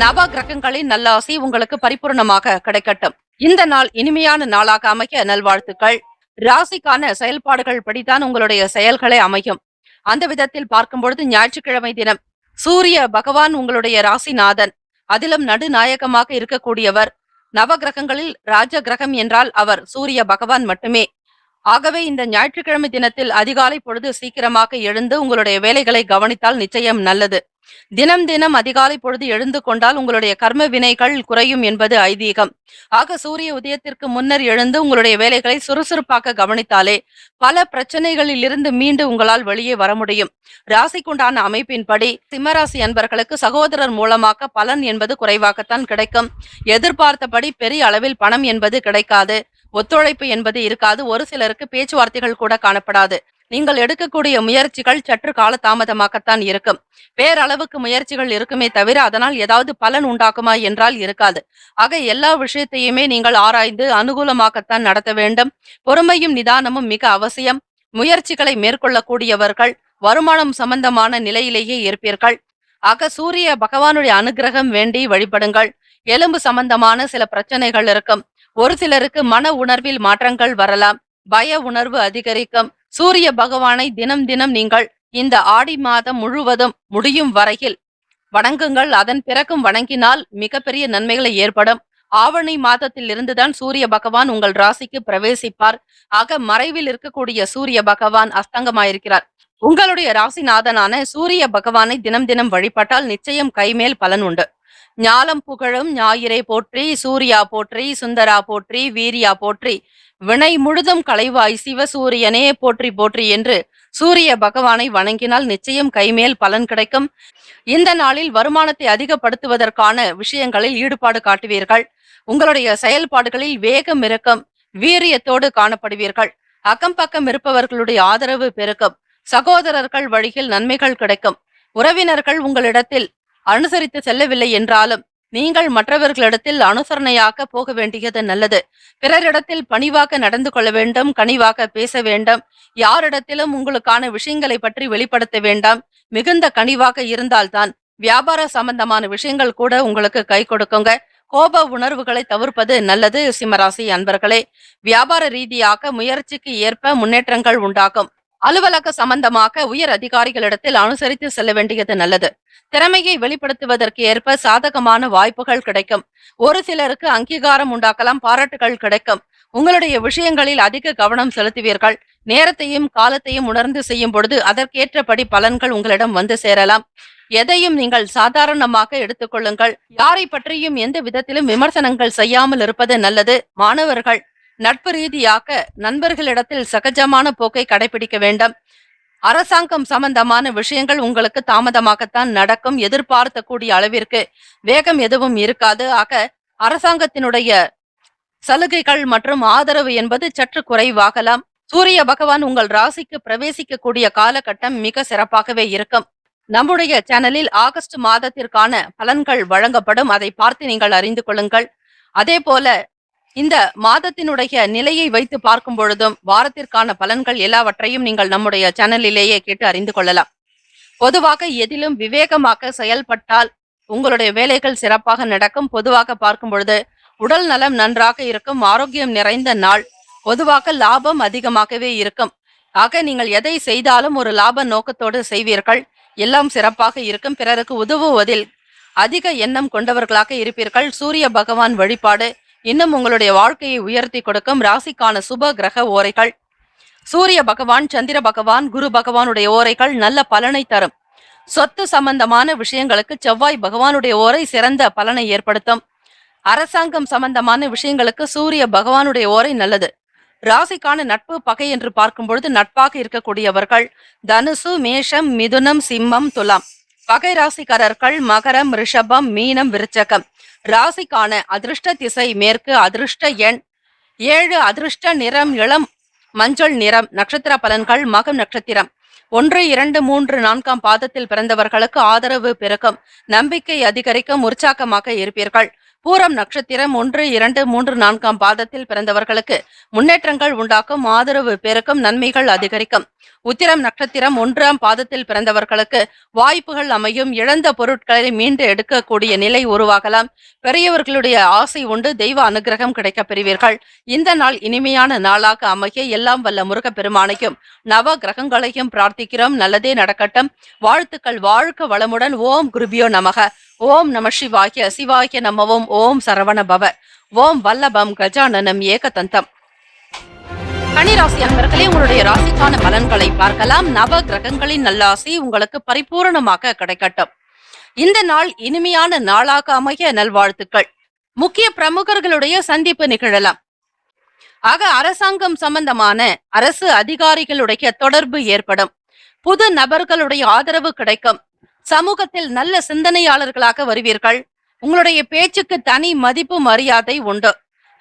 நவ கிரகங்களின் நல்லாசி உங்களுக்கு பரிபூர்ணமாக கிடைக்கட்டும். இந்த நாள் இனிமையான நாளாக அமைய நல்வாழ்த்துக்கள். ராசிக்கான செயல்பாடுகள் படித்தான் உங்களுடைய செயல்களை அமையும். அந்த விதத்தில் பார்க்கும் பொழுது ஞாயிற்றுக்கிழமை தினம் சூரிய பகவான் உங்களுடைய ராசிநாதன், அதிலும் நடுநாயகமாக இருக்கக்கூடியவர். நவ கிரகங்களில் ராஜ கிரகம் என்றால் அவர் சூரிய பகவான் மட்டுமே. ஆகவே இந்த ஞாயிற்றுக்கிழமை தினத்தில் அதிகாலை பொழுது சீக்கிரமாக எழுந்து உங்களுடைய வேலைகளை கவனித்தால் நிச்சயம் நல்லது. தினம் தினம் அதிகாலை பொழுது எழுந்து கொண்டால் உங்களுடைய கர்ம வினைகள் குறையும் என்பது ஐதீகம். ஆக சூரிய உதயத்திற்கு முன்னர் எழுந்து உங்களுடைய வேலைகளை சுறுசுறுப்பாக கவனித்தாலே பல பிரச்சனைகளில் இருந்து மீண்டு உங்களால் வெளியே வர முடியும். ராசிக்குண்டான அமைப்பின்படி சிம்மராசி அன்பர்களுக்கு சகோதரர் மூலமாக பலன் என்பது குறைவாகத்தான் கிடைக்கும். எதிர்பார்த்தபடி பெரிய அளவில் பணம் என்பது கிடைக்காது. ஒத்துழைப்பு என்பது இருக்காது. ஒரு சிலருக்கு பேச்சுவார்த்தைகள் கூட காணப்படாது. நீங்கள் எடுக்கக்கூடிய முயற்சிகள் சற்று கால தாமதமாகத்தான் இருக்கும். பேரளவுக்கு முயற்சிகள் இருக்குமே தவிர அதனால் ஏதாவது பலன் உண்டாக்குமா என்றால் இருக்காது. ஆக எல்லா விஷயத்தையுமே நீங்கள் ஆராய்ந்து அனுகூலமாகத்தான் நடத்த வேண்டும். பொறுமையும் நிதானமும் மிக அவசியம். முயற்சிகளை மேற்கொள்ளக்கூடியவர்கள் வருமானம் சம்பந்தமான நிலையிலேயே இருப்பீர்கள். ஆக சூரிய பகவானுடைய அனுகிரகம் வேண்டி வழிபடுங்கள். எலும்பு சம்பந்தமான சில பிரச்சனைகள் இருக்கும். ஒரு சிலருக்கு மன உணர்வில் மாற்றங்கள் வரலாம். பய உணர்வு அதிகரிக்கும். சூரிய பகவானை தினம் தினம் நீங்கள் இந்த ஆடி மாதம் முழுவதும் முடியும் வரையில் வணங்குங்கள். அதன் பிறகும் வணங்கினால் மிகப்பெரிய நன்மைகளை ஏற்படும். ஆவணி மாதத்தில் இருந்துதான் சூரிய பகவான் உங்கள் ராசிக்கு பிரவேசிப்பார். ஆக மறைவில் இருக்கக்கூடிய சூரிய பகவான் அஸ்தங்கமாயிருக்கிறார். உங்களுடைய ராசிநாதனான சூரிய பகவானை தினம் தினம் வழிபட்டால் நிச்சயம் கைமேல் பலன் உண்டு. ஞாலம் புகழும் ஞாயிறை போற்றி, சூர்யா போற்றி, சுந்தரா போற்றி, வீரியா போற்றி, வினை முழுதும் களைவாய் சிவசூரியனே போற்றி போற்றி என்று சூரிய பகவானை வணங்கினால் நிச்சயம் கைமேல் பலன் கிடைக்கும். இந்த நாளில் வருமானத்தை அதிகப்படுத்துவதற்கான விஷயங்களில் ஈடுபாடு காட்டுவீர்கள். உங்களுடைய செயல்பாடுகளில் வேகம் இருக்கும். வீரியத்தோடு காணப்படுவீர்கள். அக்கம் பக்கம் இருப்பவர்களுடைய ஆதரவு பெருக்கும். சகோதரர்கள் வழியில் நன்மைகள் கிடைக்கும். உறவினர்கள் உங்களிடத்தில் அனுசரித்து செல்லவில்லை என்றாலும் நீங்கள் மற்றவர்களிடத்தில் அனுசரணையாக போக வேண்டியது நல்லது. பிறரிடத்தில் பணிவாக நடந்து கொள்ள வேண்டும். கனிவாக பேச வேண்டும். யாரிடத்திலும் உங்களுக்கான விஷயங்களை பற்றி வெளிப்படுத்த வேண்டாம். மிகுந்த கனிவாக இருந்தால்தான் வியாபார சம்பந்தமான விஷயங்கள் கூட உங்களுக்கு கை கொடுக்குங்க. கோப உணர்வுகளை தவிர்ப்பது நல்லது. சிம்மராசி அன்பர்களே, வியாபார ரீதியாக முயற்சிக்கு ஏற்ப முன்னேற்றங்கள் உண்டாகும். அலுவலக சம்பந்தமாக உயர் அதிகாரிகளிடத்தில் அனுசரித்து செல்ல வேண்டியது நல்லது. திறமையை வெளிப்படுத்துவதற்கு ஏற்ப சாதகமான வாய்ப்புகள் கிடைக்கும். ஒரு சிலருக்கு அங்கீகாரம் உண்டாக்கலாம். பாராட்டுகள் கிடைக்கும். உங்களுடைய விஷயங்களில் அதிக கவனம் செலுத்துவீர்கள். நேரத்தையும் காலத்தையும் உணர்ந்து செய்யும் பொழுது அதற்கேற்றபடி பலன்கள் உங்களிடம் வந்து சேரலாம். எதையும் நீங்கள் சாதாரணமாக எடுத்துக்கொள்ளுங்கள். யாரை பற்றியும் எந்த விதத்திலும் விமர்சனங்கள் செய்யாமல் இருப்பது நல்லது. மாணவர்கள் நட்பு ரீதியாக நண்பர்களிடத்தில் சகஜமான போக்கை கடைபிடிக்க வேண்டும். அரசாங்கம் சம்பந்தமான விஷயங்கள் உங்களுக்கு தாமதமாகத்தான் நடக்கும். எதிர்பார்த்த கூடிய அளவிற்கு வேகம் எதுவும் இருக்காது. ஆக அரசாங்கத்தினுடைய சலுகைகள் மற்றும் ஆதரவு என்பது சற்று குறைவாகலாம். சூரிய பகவான் உங்கள் ராசிக்கு பிரவேசிக்கக்கூடிய காலகட்டம் மிக சிறப்பாகவே இருக்கும். நம்முடைய சேனலில் ஆகஸ்ட் மாதத்திற்கான பலன்கள் வழங்கப்படும். அதை பார்த்து நீங்கள் அறிந்து கொள்ளுங்கள். அதே போல இந்த மாதத்தினுடைய நிலையை வைத்து பார்க்கும் பொழுதும் வாரத்திற்கான பலன்கள் எல்லாவற்றையும் நீங்கள் நம்முடைய சேனலிலேயே கேட்டு அறிந்து கொள்ளலாம். பொதுவாக எதிலும் விவேகமாக செயல்பட்டால் உங்களுடைய வேலைகள் சிறப்பாக நடக்கும். பொதுவாக பார்க்கும் பொழுது உடல் நலம் நன்றாக இருக்கும். ஆரோக்கியம் நிறைந்த நாள். பொதுவாக லாபம் அதிகமாகவே இருக்கும். ஆக நீங்கள் எதை செய்தாலும் ஒரு லாப நோக்கத்தோடு செய்வீர்கள். எல்லாம் சிறப்பாக இருக்கும். பிறருக்கு உதவுவதில் அதிக எண்ணம் கொண்டவர்களாக இருப்பீர்கள். சூரிய பகவான் வழிபாடு இன்னும் உங்களுடைய வாழ்க்கையை உயர்த்தி கொடுக்கும். ராசிக்கான சுப கிரக ஓரைகள் சூரிய பகவான், சந்திர பகவான், குரு பகவானுடைய ஓரைகள் நல்ல பலனை தரும். சொத்து சம்பந்தமான விஷயங்களுக்கு செவ்வாய் பகவானுடைய ஓரை சிறந்த பலனை ஏற்படுத்தும். அரசாங்கம் சம்பந்தமான விஷயங்களுக்கு சூரிய பகவானுடைய ஓரை நல்லது. ராசிக்கான நட்பு பகை என்று பார்க்கும் பொழுது நட்பாக இருக்கக்கூடியவர்கள் தனுசு, மேஷம், மிதுனம், சிம்மம், துலாம். பகை ராசிக்காரர்கள் மகரம், ரிஷபம், மீனம், விருச்சகம். ராசிக்கான அதிர்ஷ்ட திசை மேற்கு. அதிர்ஷ்ட எண் 7. அதிர்ஷ்ட நிறம் இளம் மஞ்சள் நிறம். நட்சத்திர பலன்கள் மகம் நட்சத்திரம் 1, 2, 3, 4ஆம் பாதத்தில் பிறந்தவர்களுக்கு ஆதரவு பெருக்கும். நம்பிக்கை அதிகரிக்கும். உற்சாகமாக இருப்பீர்கள். பூரம் நட்சத்திரம் 1, 2, 3, 4ஆம் பாதத்தில் பிறந்தவர்களுக்கு முன்னேற்றங்கள் உண்டாக்கும். ஆதரவு பெருக்கும். நன்மைகள் அதிகரிக்கும். உத்திரம் நட்சத்திரம் 1ஆம் பாதத்தில் பிறந்தவர்களுக்கு வாய்ப்புகள் அமையும். இழந்த பொருட்களை மீண்டு எடுக்கக்கூடிய நிலை உருவாகலாம். பெரியவர்களுடைய ஆசை உண்டு. தெய்வ அனுகிரகம் கிடைக்க பெறுவீர்கள். இந்த நாள் இனிமையான நாளாக அமைய எல்லாம் வல்ல முருகப்பெருமானையும் நவ கிரகங்களையும் பிரார்த்திக்கிறோம். நல்லதே நடக்கட்டும். வாழ்த்துக்கள். வாழ்க வளமுடன். ஓம் குருபியோ நமக. ஓம் நம சிவாய. சிவாய நமவோம். ஓம் சரவண பவ. ஓம் வல்லபம் கஜானனம் ஏகதந்தம். கன்னிராசி அன்பர்களே, உங்களுடைய ராசிக்கான பலன்களை பார்க்கலாம். நவ கிரகங்களின் நல்லாசி உங்களுக்கு பரிபூரணமாக கிடைக்கட்டும். இந்த நாள் இனிமையான நாளாக அமைய நல்வாழ்த்துக்கள். முக்கிய பிரமுகர்களுடைய சந்திப்பு நிகழலாம். ஆக அரசாங்கம் சம்பந்தமான அரசு அதிகாரிகளுடைய தொடர்பு ஏற்படும். புது நபர்களுடைய ஆதரவு கிடைக்கும். சமூகத்தில் நல்ல சிந்தனையாளர்களாக வருவீர்கள். உங்களுடைய பேச்சுக்கு தனி மதிப்பு மரியாதை உண்டு.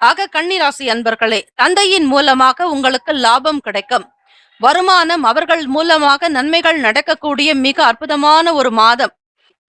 ஆக கன்னிராசி அன்பர்களே, தந்தையின் மூலமாக உங்களுக்கு லாபம் கிடைக்கும். வருமானம், அவர்கள் மூலமாக நன்மைகள் நடக்கக்கூடிய மிக அற்புதமான ஒரு மாதம்.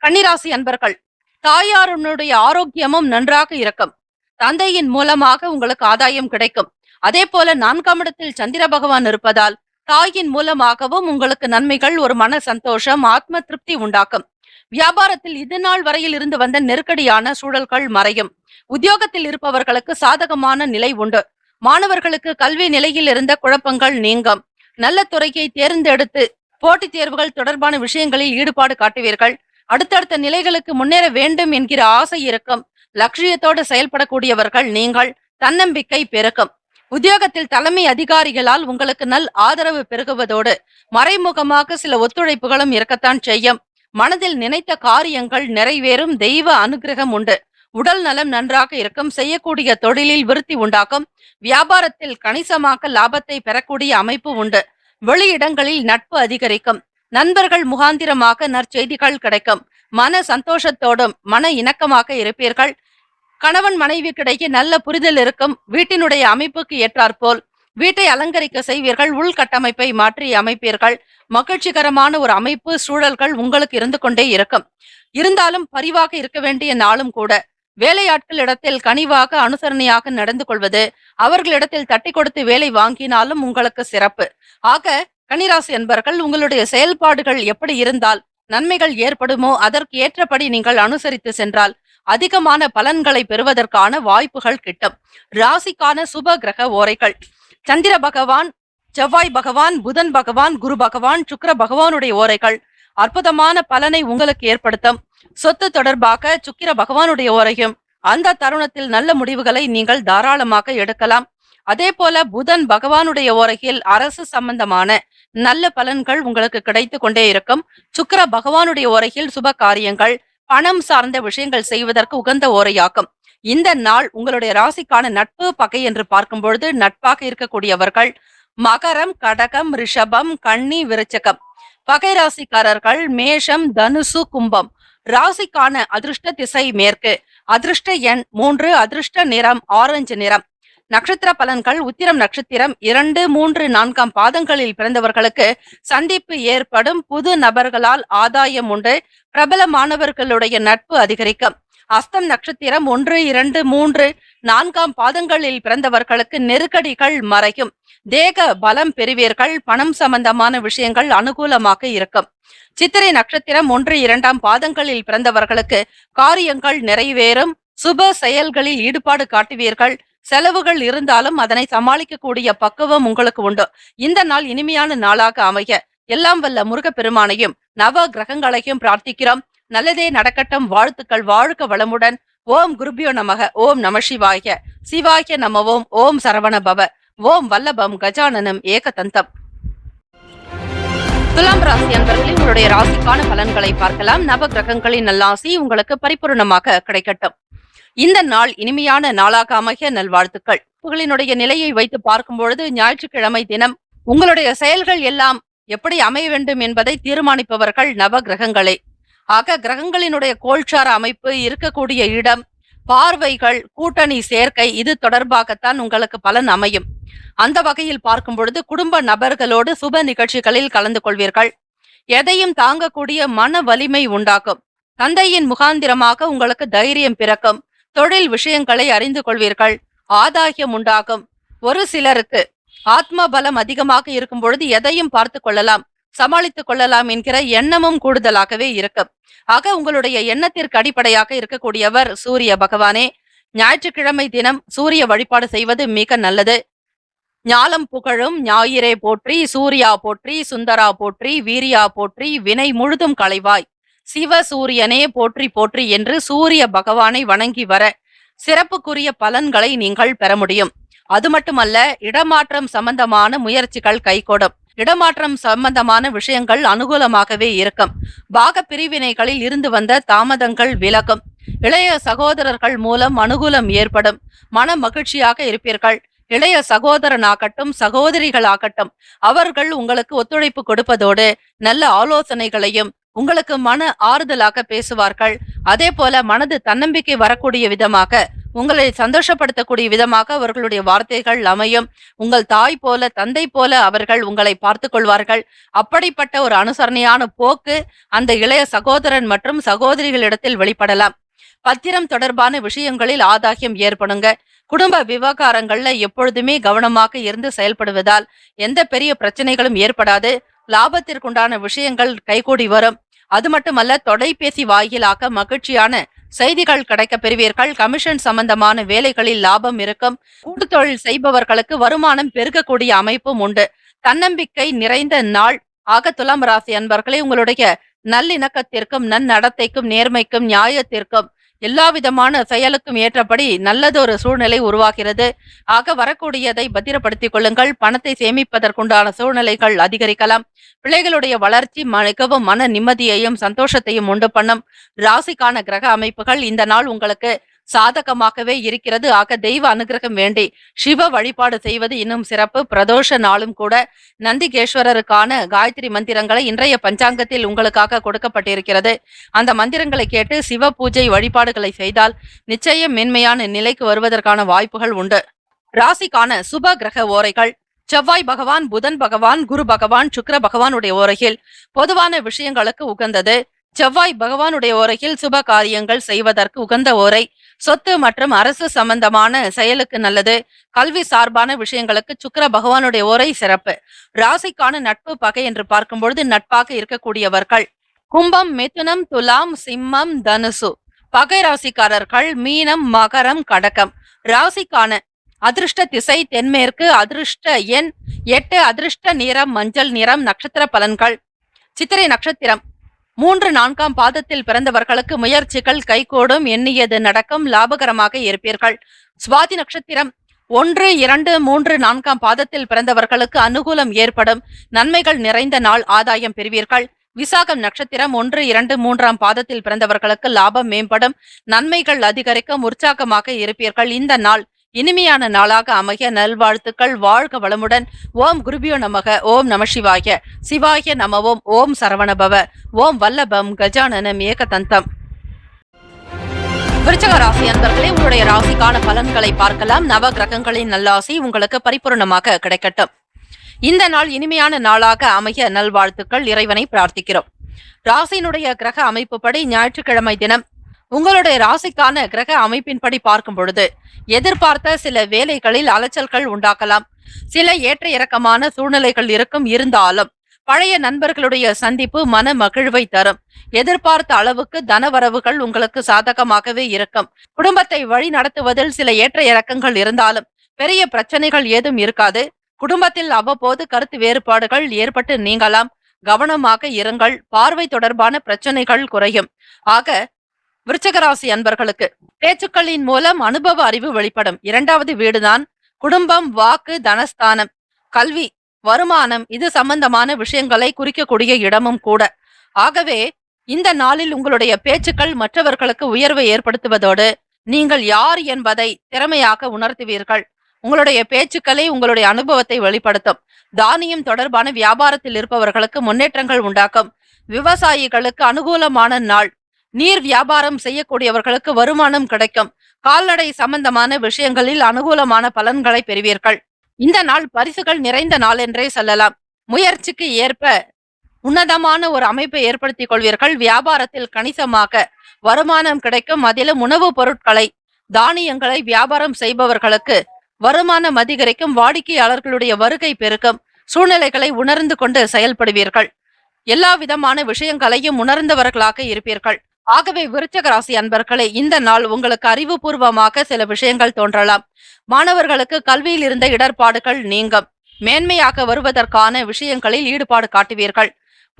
கன்னிராசி அன்பர்கள், தாயாருடைய ஆரோக்கியமும் நன்றாக இருக்கும். தந்தையின் மூலமாக உங்களுக்கு ஆதாயம் கிடைக்கும். அதே போல 4ஆம் இடத்தில் சந்திர பகவான் இருப்பதால் தாயின் மூலமாகவும் உங்களுக்கு நன்மைகள், ஒரு மன சந்தோஷம், ஆத்ம திருப்தி உண்டாக்கும். வியாபாரத்தில் இது நாள் வரையில் இருந்து வந்த நெருக்கடியான சூழல்கள் மறையும். உத்தியோகத்தில் இருப்பவர்களுக்கு சாதகமான நிலை உண்டு. மாணவர்களுக்கு கல்வி நிலையில் இருந்த குழப்பங்கள் நீங்கும். நல்ல துறையை தேர்ந்தெடுத்து போட்டித் தேர்வுகள் தொடர்பான விஷயங்களில் ஈடுபாடு காட்டுவீர்கள். அடுத்தடுத்த நிலைகளுக்கு முன்னேற வேண்டும் என்கிற ஆசை இருக்கும். லட்சியத்தோடு செயல்படக்கூடியவர்கள் நீங்கள். தன்னம்பிக்கை பெருக்கும். உத்தியோகத்தில் தலைமை அதிகாரிகளால் உங்களுக்கு நல் ஆதரவு பெருகுவதோடு மறைமுகமாக சில ஒத்துழைப்புகளும் இருக்கத்தான் செய்யும். மனதில் நினைத்த காரியங்கள் நிறைவேறும். தெய்வ அனுகிரகம் உண்டு. உடல் நலம் நன்றாக இருக்கும். செய்யக்கூடிய தொழிலில் விருத்தி உண்டாக்கும். வியாபாரத்தில் கணிசமாக லாபத்தை பெறக்கூடிய அமைப்பு உண்டு. வெளியிடங்களில் நட்பு அதிகரிக்கும். நண்பர்கள் முகாந்திரமாக நற்செய்திகள் கிடைக்கும். மன சந்தோஷத்தோடும் மன இணக்கமாக இருப்பீர்கள். கணவன் மனைவிக்கிடையே நல்ல புரிதல் இருக்கும். வீட்டினுடைய அமைப்புக்கு ஏற்றாற்போல் வீட்டை அலங்கரிக்க செய்வீர்கள். உள்கட்டமைப்பை மாற்றி அமைப்பீர்கள். மகிழ்ச்சிகரமான ஒரு அமைப்பு சூழல்கள் உங்களுக்கு இருந்து கொண்டே இருக்கும். இருந்தாலும் பரிவாக இருக்க வேண்டிய நாளும் கூட. வேலையாட்களிடத்தில் கனிவாக அனுசரணையாக நடந்து கொள்வது, அவர்களிடத்தில் தட்டி கொடுத்து வேலை வாங்கினாலும் உங்களுக்கு சிறப்பு. ஆக கன்னிராசி என்பர்கள், உங்களுடைய செயல்பாடுகள் எப்படி இருந்தால் நன்மைகள் ஏற்படுமோ அதற்கு ஏற்றபடி நீங்கள் அனுசரித்து சென்றால் அதிகமான பலன்களை பெறுவதற்கான வாய்ப்புகள் கிட்டும். ராசிக்கான சுப கிரக ஓரைகள் சந்திர பகவான், செவ்வாய் பகவான், புதன் பகவான், குரு பகவான், சுக்கிர பகவானுடைய ஓரைகள் அற்புதமான பலனை உங்களுக்கு ஏற்படுத்தும். சொத்து தொடர்பாக சுக்கிர பகவானுடைய ஓரையும் அந்த தருணத்தில் நல்ல முடிவுகளை நீங்கள் தாராளமாக எடுக்கலாம். அதே போல புதன் பகவானுடைய ஓரையில் அரசு சம்பந்தமான நல்ல பலன்கள் உங்களுக்கு கிடைத்து கொண்டே இருக்கும். சுக்கிர பகவானுடைய ஓரையில் சுப காரியங்கள், பணம் சார்ந்த விஷயங்கள் செய்வதற்கு உகந்த ஓரையாகும். இந்த நாள் உங்களுடைய ராசிக்கான நட்பு பகை என்று பார்க்கும் பொழுது நட்பாக இருக்கக்கூடியவர்கள் மகரம், கடகம், ரிஷபம், கன்னி, விருச்சகம். பகை ராசிக்காரர்கள் மேஷம், தனுசு, கும்பம். ராசிக்கான அதிர்ஷ்ட திசை மேற்கு. அதிர்ஷ்ட எண் 3. அதிர்ஷ்ட நிறம் ஆரஞ்சு நிறம். நட்சத்திர பலன்கள் உத்திரம் நட்சத்திரம் 2, 3, 4 பாதங்களில் பிறந்தவர்களுக்கு சந்திப்பு ஏற்படும். புது நபர்களால் ஆதாயம் உண்டு. பிரபலமானவர்களுடைய நட்பு அதிகரிக்கும். அஸ்தம் நட்சத்திரம் 1, 2, 3, 4 பாதங்களில் பிறந்தவர்களுக்கு நெருக்கடிகள் மறையும். தேக பலம் பெறுவீர்கள். பணம் சம்பந்தமான விஷயங்கள் அனுகூலமாக இருக்கும். சித்திரை நட்சத்திரம் 1, 2 பாதங்களில் பிறந்தவர்களுக்கு காரியங்கள் நிறைவேறும். சுப செயல்களில் ஈடுபாடு காட்டுவீர்கள். செலவுகள் இருந்தாலும் அதனை சமாளிக்கக்கூடிய பக்குவம் உங்களுக்கு உண்டு. இந்த நாள் இனிமையான நாளாக அமைய எல்லாம் வல்ல முருகப்பெருமானையும் நவ கிரகங்களையும் பிரார்த்திக்கிறோம். நல்லதே நடக்கட்டும். வாழ்த்துக்கள். வாழ்க வளமுடன். ஓம் குருபியோ நமக. ஓம் நம சிவாய. சிவாய நமவோம். ஓம் சரவண பவ. ஓம் வல்லபம் கஜானனம் ஏகதந்தம். துலாம் ராசி அன்பர்களே, உங்களுடைய ராசிக்கான பலன்களை பார்க்கலாம். நவ கிரகங்களின் நல்லாசி உங்களுக்கு பரிபூர்ணமாக கிடைக்கட்டும். இந்த நாள் இனிமையான நாளாக அமைய நல்வாழ்த்துக்கள். உங்களினுடைய நிலையை வைத்து பார்க்கும் பொழுது ஞாயிற்றுக்கிழமை தினம் உங்களுடைய செயல்கள் எல்லாம் எப்படி அமைய வேண்டும் என்பதை தீர்மானிப்பவர்கள் நவ கிரகங்களே. ஆக கிரகங்களினுடைய கோல்சார அமைப்பு, இருக்கக்கூடிய இடம், பார்வைகள், கூட்டணி சேர்க்கை, இது தொடர்பாகத்தான் உங்களுக்கு பலன் அமையும். அந்த வகையில் பார்க்கும் பொழுது குடும்ப நபர்களோடு சுப நிகழ்ச்சிகளில் கலந்து கொள்வீர்கள். எதையும் தாங்கக்கூடிய மன வலிமை உண்டாக்கும். தந்தையின் முகாந்திரமாக உங்களுக்கு தைரியம் பிறக்கும். தொழில் விஷயங்களை அறிந்து கொள்வீர்கள். ஆதாயம் உண்டாகும். ஒரு சிலருக்கு ஆத்ம பலம் அதிகமாக இருக்கும் பொழுது எதையும் பார்த்து கொள்ளலாம், சமாளித்துக் கொள்ளலாம் என்கிற எண்ணமும் கூடுதலாகவே இருக்கும். ஆக உங்களுடைய எண்ணத்திற்கு அடிப்படையாக இருக்கக்கூடியவர் சூரிய பகவானே. ஞாயிற்றுக்கிழமை தினம் சூரிய வழிபாடு செய்வது மிக நல்லது. ஞாலம் புகழும் ஞாயிறே போற்றி, சூர்யா போற்றி, சுந்தரா போற்றி, வீரியா போற்றி, வினை முழுதும் களைவாய், சிவ சூரியனே போற்றி போற்றி என்று சூரிய பகவானை வணங்கி வர சிறப்புக்குரிய பலன்களை நீங்கள் பெற முடியும். அது மட்டுமல்ல, இடமாற்றம் சம்பந்தமான முயற்சிகள் கைகூடும். இடமாற்றம் சம்பந்தமான விஷயங்கள் அனுகூலமாகவே இருக்கும். பாக பிரிவினைகளில் இருந்து வந்த தாமதங்கள் விலகும். இளைய சகோதரர்கள் மூலம் அனுகூலம் ஏற்படும். மன மகிழ்ச்சியாக இருப்பீர்கள். இளைய சகோதரனாகட்டும் சகோதரிகளாகட்டும் அவர்கள் உங்களுக்கு ஒத்துழைப்பு கொடுப்பதோடு நல்ல ஆலோசனைகளையும் உங்களுக்கு மன ஆறுதலாக பேசுவார்கள். அதே போல மனது தன்னம்பிக்கை வரக்கூடிய விதமாக, உங்களை சந்தோஷப்படுத்தக்கூடிய விதமாக அவர்களுடைய வார்த்தைகள் அமையும். உங்கள் தாய் போல, தந்தை போல அவர்கள் உங்களை பார்த்து கொள்வார்கள். அப்படிப்பட்ட ஒரு அனுசரணையான போக்கு அந்த இளைய சகோதரன் மற்றும் சகோதரிகளிடத்தில் வெளிப்படலாம். பத்திரம் தொடர்பான விஷயங்களில் ஆதாயம் ஏற்படுங்க. குடும்ப விவகாரங்கள்ல எப்பொழுதுமே கவனமாக இருந்து செயல்படுவதால் எந்த பெரிய பிரச்சனைகளும் ஏற்படாது. லாபத்திற்குண்டான விஷயங்கள் கைகூடி வரும். அது மட்டுமல்ல, தொலைபேசி வாயிலாக மகிழ்ச்சியான செய்திகள் கிடைக்க பெறுவீர்கள். கமிஷன் சம்பந்தமான வேலைகளில் லாபம் இருக்கும். கூட்டுத்தொழில் செய்பவர்களுக்கு வருமானம் பெருகக்கூடிய அமைப்பும் உண்டு. தன்னம்பிக்கை நிறைந்த நாள். ஆக துலாம் ராசி அன்பர்களே, உங்களுடைய நல்லிணக்கத்திற்கும் நன்னடத்தைக்கும் நேர்மைக்கும் நியாயத்திற்கும் எல்லா விதமான செயலுக்கும் ஏற்றபடி நல்லதொரு சூழ்நிலை உருவாகிறது. ஆக வரக்கூடியதை பத்திரப்படுத்திக் கொள்ளுங்கள். பணத்தை சேமிப்பதற்குண்டான சூழ்நிலைகள் அதிகரிக்கலாம். பிள்ளைகளுடைய வளர்ச்சி மிகவும் மன நிம்மதியையும் சந்தோஷத்தையும் உண்டு பண்ணும். ராசிக்கான கிரக அமைப்புகள் இந்த நாள் உங்களுக்கு சாதகமாகவே இருக்கிறது. ஆக தெய்வ அனுகிரகம் வேண்டி சிவ வழிபாடு செய்வது இன்னும் சிறப்பு. பிரதோஷ நாளும் கூட நந்திகேஸ்வரருக்கான காயத்ரி மந்திரங்களை இன்றைய பஞ்சாங்கத்தில் உங்களுக்காக கொடுக்கப்பட்டிருக்கிறது. அந்த மந்திரங்களை கேட்டு சிவ பூஜை வழிபாடுகளை செய்தால் நிச்சயம் மென்மையான நிலைக்கு வருவதற்கான வாய்ப்புகள் உண்டு. ராசிக்கான சுப கிரக ஓரைகள்: செவ்வாய் பகவான், புதன் பகவான், குரு பகவான், சுக்கிர பகவானுடைய ஓரையில் பொதுவான விஷயங்களுக்கு உகந்தது. செவ்வாய் பகவானுடைய ஓரையில் சுப காரியங்கள் செய்வதற்கு உகந்த ஓரை. சொத்து மற்றும் அரசு சம்பந்தமான செயலுக்கு நல்லது. கல்வி சார்பான விஷயங்களுக்கு சுக்கிர பகவானுடைய ஓரை சிறப்பு. ராசிக்கான நட்பு பகை என்று பார்க்கும்பொழுது நட்பாக இருக்கக்கூடியவர்கள் கும்பம், மிதுனம், துலாம், சிம்மம், தனுசு. பகை ராசிக்காரர்கள் மீனம், மகரம், கடகம். ராசிக்கான அதிர்ஷ்ட திசை தென்மேற்கு. அதிர்ஷ்ட எண் 8. அதிர்ஷ்ட நிறம் மஞ்சள் நிறம். நட்சத்திர பலன்கள்: சித்திரை நட்சத்திரம் 3, 4 பாதத்தில் பிறந்தவர்களுக்கு முயற்சிகள் கைகூடும். எண்ணியது நடக்கும். லாபகரமாக இருப்பீர்கள். சுவாதி நட்சத்திரம் 1, 2, 3, 4ஆம் பாதத்தில் பிறந்தவர்களுக்கு அனுகூலம் ஏற்படும். நன்மைகள் நிறைந்த நாள். ஆதாயம் பெறுவீர்கள். விசாகம் நட்சத்திரம் 1, 2, 3ஆம் பாதத்தில் பிறந்தவர்களுக்கு லாபம் மேம்படும். நன்மைகள் அதிகரிக்கும். உற்சாகமாக இருப்பீர்கள். இந்த நாள் இனிமையான நாளாக அமைய நல்வாழ்த்துக்கள். வாழ்க வளமுடன். ஓம் குருபியோ நமக. ஓம் நம சிவாய. சிவாய நமவோம். ஓம் சரவணபவ. ஓம் வல்லபம் கஜானனம் ஏகதந்தம். விருச்சக ராசி அன்பர்களே, உங்களுடைய ராசிக்கான பலன்களை பார்க்கலாம். நவ கிரகங்களின் நல்லாசி உங்களுக்கு பரிபூர்ணமாக கிடைக்கட்டும். இந்த நாள் இனிமையான நாளாக அமைய நல்வாழ்த்துக்கள். இறைவனை பிரார்த்திக்கிறோம். ராசியினுடைய கிரக அமைப்புப்படி ஞாயிற்றுக்கிழமை தினம் உங்களுடைய ராசிக்கான கிரக அமைப்பின்படி பார்க்கும் பொழுது எதிர்பார்த்த சில வேலைகளில் அலைச்சல்கள் உண்டாக்கலாம். சில ஏற்ற இறக்கமான சூழ்நிலைகள் இருந்தாலும் பழைய நண்பர்களுடைய சந்திப்பு மன மகிழ்வை தரும். எதிர்பார்த்த அளவுக்கு தனவரவுகள் உங்களுக்கு சாதகமாகவே இருக்கும். குடும்பத்தை வழி நடத்துவதில் சில ஏற்ற இறக்கங்கள் இருந்தாலும் பெரிய பிரச்சனைகள் ஏதும் இருக்காது. குடும்பத்தில் அவ்வப்போது கருத்து வேறுபாடுகள் ஏற்பட்டு நீங்கலாம். கவனமாக இருங்கள். பார்வை தொடர்பான பிரச்சனைகள் குறையும். ஆக விருச்சகராசி அன்பர்களுக்கு பேச்சுக்களின் மூலம் அனுபவ அறிவு வெளிப்படும். 2வது வீடுதான் குடும்பம், வாக்கு, தனஸ்தானம், கல்வி, வருமானம் இது சம்பந்தமான விஷயங்களை குறிக்கக்கூடிய இடமும் கூட. ஆகவே இந்த நாளில் உங்களுடைய பேச்சுக்கள் மற்றவர்களுக்கு உயர்வை ஏற்படுத்துவதோடு நீங்கள் யார் என்பதை திறமையாக உணர்த்துவீர்கள். உங்களுடைய பேச்சுக்களை உங்களுடைய அனுபவத்தை வெளிப்படுத்தும். தானியம் தொடர்பான வியாபாரத்தில் இருப்பவர்களுக்கு முன்னேற்றங்கள் உண்டாக்கும். விவசாயிகளுக்கு அனுகூலமான நாள். நீர் வியாபாரம் செய்யக்கூடியவர்களுக்கு வருமானம் கிடைக்கும். கால்நடை சம்பந்தமான விஷயங்களில் அனுகூலமான பலன்களை பெறுவீர்கள். இந்த நாள் பரிசுகள் நிறைந்த நாள் என்றே சொல்லலாம். முயற்சிக்கு ஏற்ப உன்னதமான ஒரு அமைப்பை ஏற்படுத்திக் கொள்வீர்கள். வியாபாரத்தில் கணிசமாக வருமானம் கிடைக்கும். அதிலும் உணவுப் பொருட்களை, தானியங்களை வியாபாரம் செய்பவர்களுக்கு வருமானம் அதிகரிக்கும். வாடிக்கையாளர்களுடைய வருகை பெருக்கும். சூழ்நிலைகளை உணர்ந்து கொண்டு செயல்படுவீர்கள். எல்லா விதமான விஷயங்களையும் உணர்ந்தவர்களாக இருப்பீர்கள். ஆகவே விருச்சக ராசி அன்பர்களே, இந்த நாள் உங்களுக்கு அறிவுபூர்வமாக சில விஷயங்கள் தோன்றலாம். மாணவர்களுக்கு கல்வியில் இருந்த இடர்பாடுகள் நீங்கும். மேன்மையாக வருவதற்கான விஷயங்களில் ஈடுபாடு காட்டுவீர்கள்.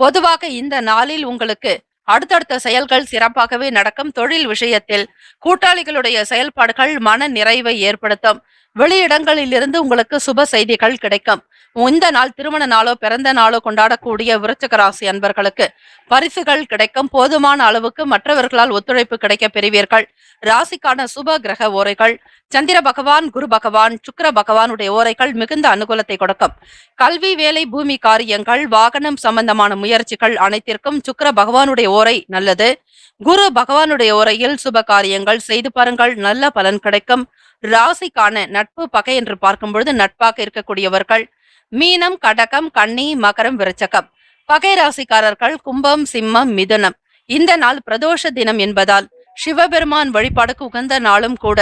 பொதுவாக இந்த நாளில் உங்களுக்கு அடுத்தடுத்த செயல்கள் சிறப்பாகவே நடக்கும். தொழில் விஷயத்தில் கூட்டாளிகளுடைய செயல்பாடுகள் மன நிறைவை ஏற்படுத்தும். வெளியிடங்களில் இருந்து உங்களுக்கு சுப செய்திகள் கிடைக்கும். இந்த நாள் திருமண நாளோ பிறந்த நாளோ கொண்டாடக்கூடிய விருச்சக ராசி அன்பர்களுக்கு பரிசுகள் கிடைக்கும். போதுமான அளவுக்கு மற்றவர்களால் ஒத்துழைப்பு கிடைக்க பெறுவீர்கள். ராசிக்கான சுப கிரக ஓரைகள் சந்திர பகவான், குரு பகவான், சுக்கிர பகவானுடைய ஓரைகள் மிகுந்த அனுகூலத்தை கொடுக்கும். கல்வி, வேலை, பூமி காரியங்கள், வாகனம் சம்பந்தமான முயற்சிகள் அனைத்திற்கும் சுக்கிர பகவானுடைய ஓரை நல்லது. குரு பகவானுடைய ஓரையில் சுப காரியங்கள் செய்து பாருங்கள், நல்ல பலன் கிடைக்கும். ராசிக்கான நட்பு பகை என்று பார்க்கும் பொழுது நட்பாக இருக்கக்கூடியவர்கள் மீனம், கடகம், கன்னி, மகரம், விருச்சகம். பகை ராசிக்காரர்கள் கும்பம், சிம்மம், மிதுனம். இந்த நாள் பிரதோஷ தினம் என்பதால் சிவபெருமான் வழிபாடுக்கு உகந்த நாளும் கூட.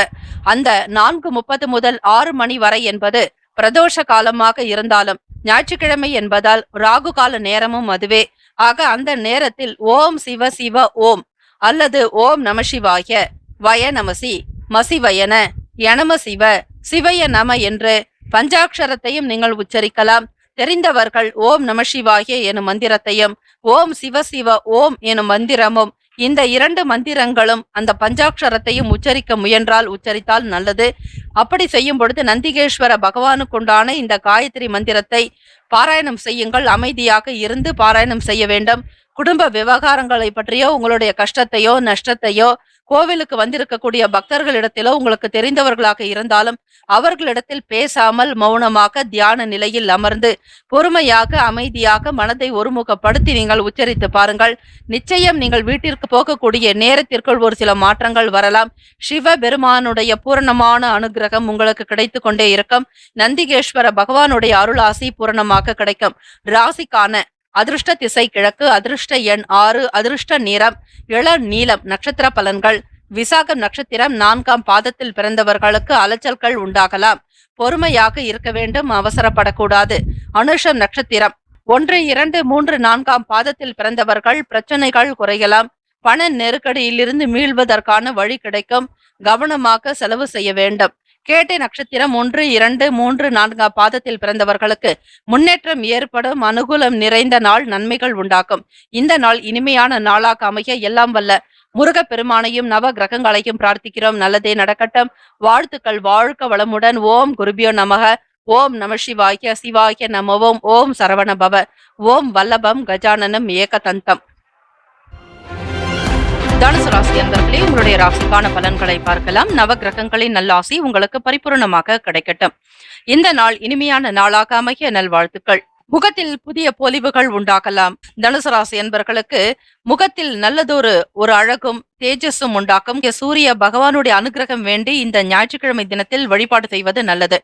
அந்த 4:30 முதல் 6 மணி வரை என்பது பிரதோஷ காலமாக இருந்தாலும் ஞாயிற்றுக்கிழமை என்பதால் ராகு கால நேரமும் அதுவே. ஆக அந்த நேரத்தில் ஓம் சிவ சிவ ஓம் அல்லது ஓம் நம சிவாய, வய நமசி, மசிவயன, யனம சிவ, சிவய நம என்று பஞ்சாட்சரத்தையும் நீங்கள் உச்சரிக்கலாம். தெரிந்தவர்கள் ஓம் நம சிவாய எனும் மந்திரத்தையும் ஓம் சிவ சிவ ஓம் எனும் மந்திரமும், இந்த 2 மந்திரங்களும் அந்த பஞ்சாட்சரத்தையும் உச்சரிக்க முயன்றால் உச்சரித்தால் நல்லது. அப்படி செய்யும் பொழுது நந்திகேஸ்வர பகவானுக்குண்டான இந்த காயத்ரி மந்திரத்தை பாராயணம் செய்யுங்கள். அமைதியாக இருந்து பாராயணம் செய்ய வேண்டும். குடும்ப விவகாரங்களை பற்றியோ உங்களுடைய கஷ்டத்தையோ நஷ்டத்தையோ கோவிலுக்கு வந்திருக்கக்கூடிய பக்தர்களிடத்திலோ உங்களுக்கு தெரிந்தவர்களாக இருந்தாலும் அவர்களிடத்தில் பேசாமல் மௌனமாக தியான நிலையில் அமர்ந்து பொறுமையாக அமைதியாக மனதை ஒருமுகப்படுத்தி நீங்கள் உச்சரித்து பாருங்கள். நிச்சயம் நீங்கள் வீட்டிற்கு போகக்கூடிய நேரத்திற்குள் ஒரு சில மாற்றங்கள் வரலாம். சிவ பெருமானுடைய பூரணமான அனுகிரகம் உங்களுக்கு கிடைத்து கொண்டே இருக்கும். நந்திகேஸ்வர பகவானுடைய அருளாசி பூரணமாக கிடைக்கும். ராசிக்கான அதிருஷ்ட திசை கிழக்கு, அதிருஷ்ட எண் 6, அதிருஷ்ட நிறம் இளநீலம். நட்சத்திர பலன்கள் விசாகம் நட்சத்திரம் 4ஆம் பாதத்தில் பிறந்தவர்களுக்கு அலைச்சல்கள் உண்டாகலாம். பொறுமையாக இருக்க வேண்டும், அவசரப்படக்கூடாது. அனுஷம் நட்சத்திரம் 1, 2, 3, 4ஆம் பாதத்தில் பிறந்தவர்கள் பிரச்சனைகள் குறையலாம். பண நெருக்கடியிலிருந்து மீள்வதற்கான வழி கிடைக்கும். கவனமாக செலவு செய்ய வேண்டும். கேட்டை நட்சத்திரம் 1, 2, 3, 4ஆம் பாதத்தில் பிறந்தவர்களுக்கு முன்னேற்றம் ஏற்படும். அனுகூலம் நிறைந்த நாள், நன்மைகள் உண்டாக்கும். இந்த நாள் இனிமையான நாளாக அமைய எல்லாம் வல்ல முருகப்பெருமானையும் நவ கிரகங்களையும் பிரார்த்திக்கிறோம். நல்லதே நடக்கட்டும். வாழ்த்துக்கள். வாழ்க வளமுடன். ஓம் குருபியோ நமக. ஓம் நம சிவாய. சிவாய நமவோம். ஓம் சரவண பவ. ஓம் வல்லபம் கஜானனம் ஏகதந்தம். தனுசு ராசி அன்பர்களே, உங்களுடைய ராசிக்கான பலன்களை பார்க்கலாம். நவ கிரகங்களின் நல்லாசி உங்களுக்கு பரிபூர்ணமாக கிடைக்கட்டும். இந்த நாள் இனிமையான நாளாக அமைய நல்வாழ்த்துக்கள். முகத்தில் புதிய பொலிவுகள் உண்டாகலாம். தனுசு ராசி அன்பர்களுக்கு முகத்தில் நல்லதொரு அழகும் தேஜஸும் உண்டாக்கும். சூரிய பகவானுடைய அனுகிரகம் வேண்டி இந்த ஞாயிற்றுக்கிழமை தினத்தில் வழிபாடு செய்வது நல்லது.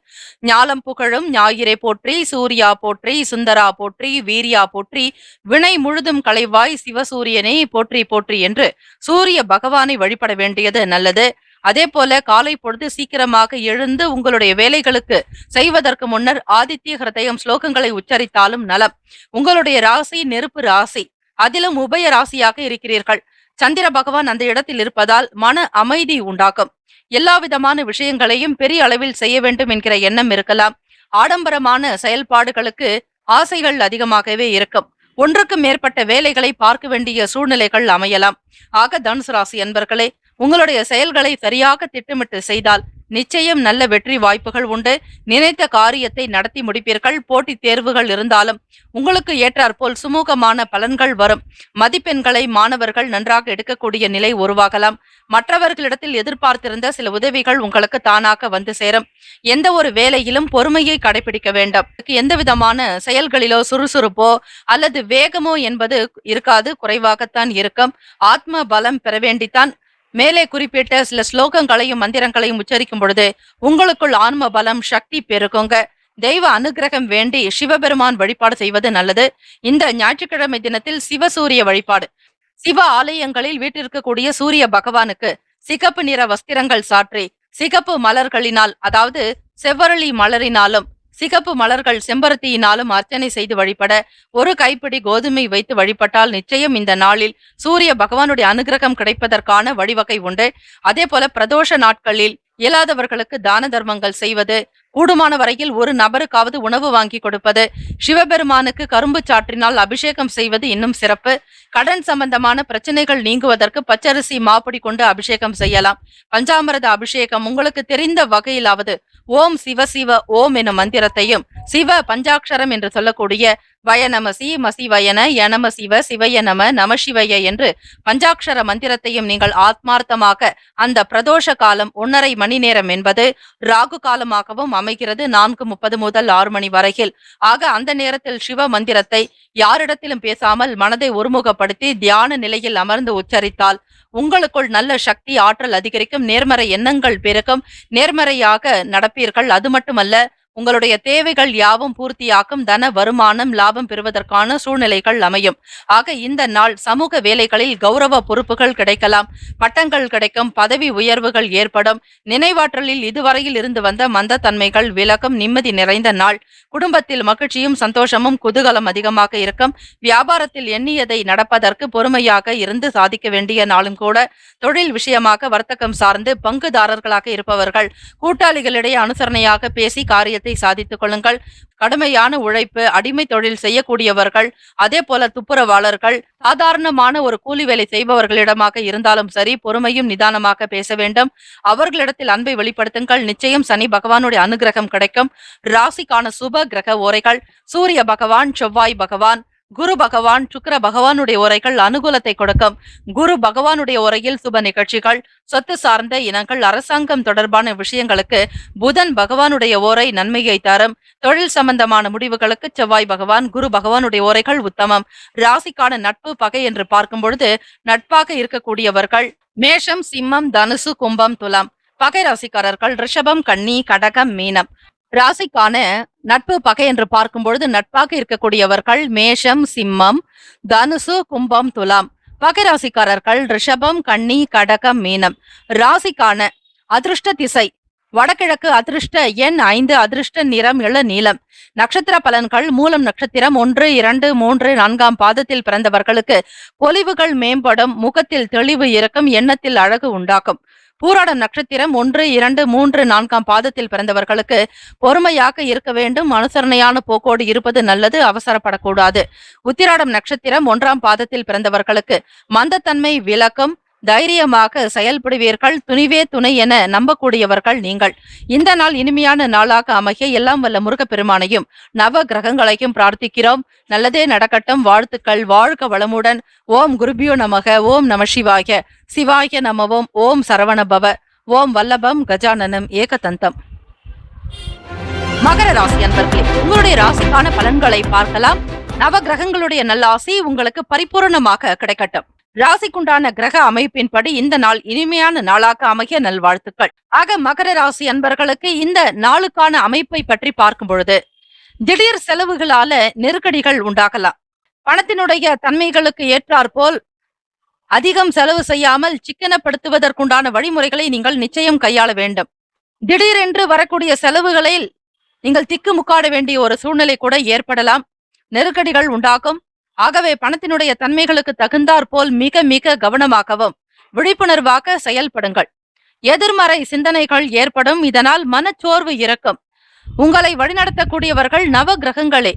ஞாலம் புகழும் ஞாயிறை போற்றி, சூர்யா போற்றி, சுந்தரா போற்றி, வீரியா போற்றி, வினை முழுதும் களைவாய் சிவசூரியனை போற்றி போற்றி என்று சூரிய பகவானை வழிபட வேண்டியது நல்லது. அதே போல காலை பொழுது சீக்கிரமாக எழுந்து உங்களுடைய வேலைகளுக்கு செய்வதற்கு முன்னர் ஆதித்ய ஹிருதயம் ஸ்லோகங்களை உச்சரித்தாலும் நலம். உங்களுடைய ராசி நெருப்பு ராசி, அதிலும் உபய ராசியாக இருக்கிறீர்கள். சந்திர பகவான் அந்த இடத்தில் இருப்பதால் மன அமைதி உண்டாகும். எல்லா விதமான விஷயங்களையும் பெரிய அளவில் செய்ய வேண்டும் என்கிற எண்ணம் இருக்கலாம். ஆடம்பரமான செயல்பாடுகளுக்கு ஆசைகள் அதிகமாகவே இருக்கும். ஒன்றுக்கு மேற்பட்ட வேலைகளை பார்க்க வேண்டிய சூழ்நிலைகள் அமையலாம். ஆக தனுசு ராசி அன்பர்களே, உங்களுடைய செயல்களை சரியாக திட்டமிட்டு செய்தால் நிச்சயம் நல்ல வெற்றி வாய்ப்புகள் உண்டு. நினைத்த காரியத்தை நடத்தி முடிப்பீர்கள். போட்டித் தேர்வுகள் இருந்தாலும் உங்களுக்கு ஏற்றாற்போல் சுமூகமான பலன்கள் வரும். மதிப்பெண்களை மாணவர்கள் நன்றாக எடுக்கக்கூடிய நிலை உருவாகலாம். மற்றவர்களிடத்தில் எதிர்பார்த்திருந்த சில உதவிகள் உங்களுக்கு தானாக வந்து சேரும். எந்த ஒரு வேலையிலும் பொறுமையை கடைபிடிக்க வேண்டும். எந்த விதமான செயல்களிலோ சுறுசுறுப்போ அல்லது வேகமோ என்பது இருக்காது, குறைவாகத்தான் இருக்கும். ஆத்ம பலம் பெற வேண்டித்தான் மேலே குறிப்பிட்ட சில ஸ்லோகங்களையும் மந்திரங்களையும் உச்சரிக்கும் பொழுது உங்களுக்குள் ஆன்ம பலம் சக்தி பெருகுங்க. தெய்வ அனுகிரகம் வேண்டி சிவபெருமான் வழிபாடு செய்வது நல்லது. இந்த ஞாயிற்றுக்கிழமை தினத்தில் சிவசூரிய வழிபாடு. சிவ ஆலயங்களில் வீட்டிற்கக்கூடிய சூரிய பகவானுக்கு சிகப்பு நிற வஸ்திரங்கள் சாற்றி சிகப்பு மலர்களினால், அதாவது செவ்வரளி மலரினாலும் சிகப்பு மலர்கள் செம்பருத்தியினாலும் அர்ச்சனை செய்து வழிபட, ஒரு கைப்பிடி கோதுமை வைத்து வழிபட்டால் நிச்சயம் இந்த நாளில் சூரிய பகவானுடைய அனுகிரகம் கிடைப்பதற்கான வழிவகை உண்டு. அதே போல பிரதோஷ நாட்களில் இயலாதவர்களுக்கு தான தர்மங்கள் செய்வது, கூடுமான வரையில் ஒரு நபருக்காவது உணவு வாங்கி கொடுப்பது, சிவபெருமானுக்கு கரும்பு சாற்றினால் அபிஷேகம் செய்வது இன்னும் சிறப்பு. கடன் சம்பந்தமான பிரச்சனைகள் நீங்குவதற்கு பச்சரிசி மாப்பொடி கொண்டு அபிஷேகம் செய்யலாம். பஞ்சாமிரத அபிஷேகம் உங்களுக்கு தெரிந்த வகையிலாவது ஓம் சிவ சிவ ஓம் எனும் மந்திரத்தையும் சிவ பஞ்சாட்சரம் என்று சொல்லக்கூடிய வயநமசி மசிவயன யனம சிவ சிவய நம நமசிவய என்று பஞ்சாட்சர மந்திரத்தையும் நீங்கள் ஆத்மார்த்தமாக, அந்த பிரதோஷ காலம் 1.5 மணி நேரம் என்பது ராகு காலமாகவும் அமைகிறது, 4:30 முதல் 6 மணி வரையில். ஆக அந்த நேரத்தில் சிவ மந்திரத்தை யாரிடத்திலும் பேசாமல் மனதை ஒருமுகப்படுத்தி தியான நிலையில் அமர்ந்து உச்சரித்தால் உங்களுக்குள் நல்ல சக்தி ஆற்றல் அதிகரிக்கும். நேர்மறை எண்ணங்கள் பெருக்கும். நேர்மறையாக நடப்பீர்கள். அது மட்டுமல்ல, உங்களுடைய தேவைகள் யாவும் பூர்த்தியாக்கும். தன வருமானம் லாபம் பெறுவதற்கான சூழ்நிலைகள் அமையும். ஆக இந்த நாள் சமூக வேலைகளில் கௌரவ பொறுப்புகள் கிடைக்கலாம். பட்டங்கள் கிடைக்கும். பதவி உயர்வுகள் ஏற்படும். நினைவாற்றலில் இதுவரையில் இருந்து வந்த மந்த தன்மைகள் விலகும். நிம்மதி நிறைந்த நாள். குடும்பத்தில் மகிழ்ச்சியும் சந்தோஷமும் குதூகலம் அதிகமாக இருக்கும். வியாபாரத்தில் எண்ணியதை நடப்பதற்கு பொறுமையாக இருந்து சாதிக்க வேண்டிய நாளும் கூட. தொழில் விஷயமாக வர்த்தகம் சார்ந்து பங்குதாரர்களாக இருப்பவர்கள் கூட்டாளிகளிடையே அனுசரணையாக பேசி காரியத்தை சாதித்துக் கொள்ளுங்கள். கடுமையான உழைப்பு, அடிமை தொழில் செய்யக்கூடியவர்கள், அதே போல துப்புரவாளர்கள், சாதாரணமான ஒரு கூலி வேலை செய்பவர்களிடமாக இருந்தாலும் சரி, பொறுமையும் நிதானமாக பேச வேண்டும். அவர்களிடத்தில் அன்பை வெளிப்படுத்துங்கள். நிச்சயம் சனி பகவானுடைய அனுகிரகம் கிடைக்கும். ராசிக்கான சுப கிரக ஓரைகள்: சூரிய பகவான், செவ்வாய் பகவான், குரு பகவான், சுக்கிர பகவானுடைய உரைகள் அனுகூலத்தை கொடுக்கும். குரு பகவானுடைய உரையில் சுப நிகழ்ச்சிகள், சொத்து சார்ந்த இனங்கள், அரசாங்கம் தொடர்பான விஷயங்களுக்கு புதன் பகவானுடைய ஓரை நன்மையை தரும். தொழில் சம்பந்தமான முடிவுகளுக்கு செவ்வாய் பகவான், குரு பகவானுடைய ஓரைகள் உத்தமம். ராசிக்கான நட்பு பகை என்று பார்க்கும் பொழுது நட்பாக இருக்கக்கூடியவர்கள் மேஷம், சிம்மம், தனுசு, கும்பம், துலாம். பகை ராசிக்காரர்கள் ரிஷபம், கன்னி, கடகம், மீனம். ராசிக்கான நட்பு பகை என்று பார்க்கும் பொழுது நட்பாக இருக்கக்கூடியவர்கள் மேஷம், சிம்மம், தனுசு, கும்பம், துலாம். பகை ராசிக்காரர்கள் ரிஷபம், கன்னி, கடகம், மீனம். ராசிக்கான அதிர்ஷ்ட திசை வடகிழக்கு, அதிர்ஷ்ட எண் 5, அதிர்ஷ்ட நிறம் இளநீலம். நட்சத்திர பலன்கள்: மூலம் நட்சத்திரம் 1, 2, 3, 4ஆம் பாதத்தில் பிறந்தவர்களுக்கு பொலிவுகள் மேம்படும். முகத்தில் தெளிவு இருக்கும். எண்ணத்தில் அழகு உண்டாகும். பூராடம் நட்சத்திரம் 1, 2, 3, 4ஆம் பாதத்தில் பிறந்தவர்களுக்கு பொறுமையாக இருக்க வேண்டும். அனுசரணையான போக்கோடு இருப்பது நல்லது. அவசரப்படக்கூடாது. உத்திராடம் நட்சத்திரம் 1ஆம் பாதத்தில் பிறந்தவர்களுக்கு மந்தத்தன்மை விலக்கும். தைரியமாக செயல்படுவீர்கள். துணிவே துணை என நம்பக்கூடியவர்கள் நீங்கள். இந்த நாள் இனிமையான நாளாக அமைய எல்லாம் வல்ல முருகப்பெருமானையும் நவ கிரகங்களையும் பிரார்த்திக்கிறோம். நல்லதே நடக்கட்டும். வாழ்த்துக்கள். வாழ்க வளமுடன். ஓம் குருபியோ நமக. ஓம் நம சிவாய. சிவாய நமவோம். ஓம் சரவணபவ. ஓம் வல்லபம் கஜானனம் ஏகதந்தம். மகர ராசி அன்பர்களே, உங்களுடைய ராசிக்கான பலன்களை பார்க்கலாம். நவ கிரகங்களுடைய நல்லாசி உங்களுக்கு பரிபூர்ணமாக கிடைக்கட்டும். ராசிக்குண்டான கிரக அமைப்பின்படி இந்த நாள் இனிமையான நாளாக அமைய நல்வாழ்த்துக்கள். ஆக மகர ராசி அன்பர்களுக்கு இந்த நாளுக்கான அமைப்பை பற்றி பார்க்கும் பொழுது திடீர் செலவுகளால நெருக்கடிகள் உண்டாகலாம். பணத்தினுடைய தன்மைகளுக்கு ஏற்றாற்போல் அதிகம் செலவு செய்யாமல் சிக்கனப்படுத்துவதற்குண்டான வழிமுறைகளை நீங்கள் நிச்சயம் கையாள வேண்டும். திடீரென்று வரக்கூடிய செலவுகளில் நீங்கள் திக்குமுக்காட வேண்டிய ஒரு சூழ்நிலை கூட ஏற்படலாம். நெருக்கடிகள் உண்டாகும். ஆகவே பணத்தினுடைய தன்மைகளுக்கு தகுந்தாற் போல் மிக மிக கவனமாகவும் விழிப்புணர்வாக செயல்படுங்கள். எதிர்மறை சிந்தனைகள் ஏற்படும். இதனால் மனச்சோர்வு இருக்கும். உங்களை வழிநடத்தக்கூடியவர்கள் நவ கிரகங்களே.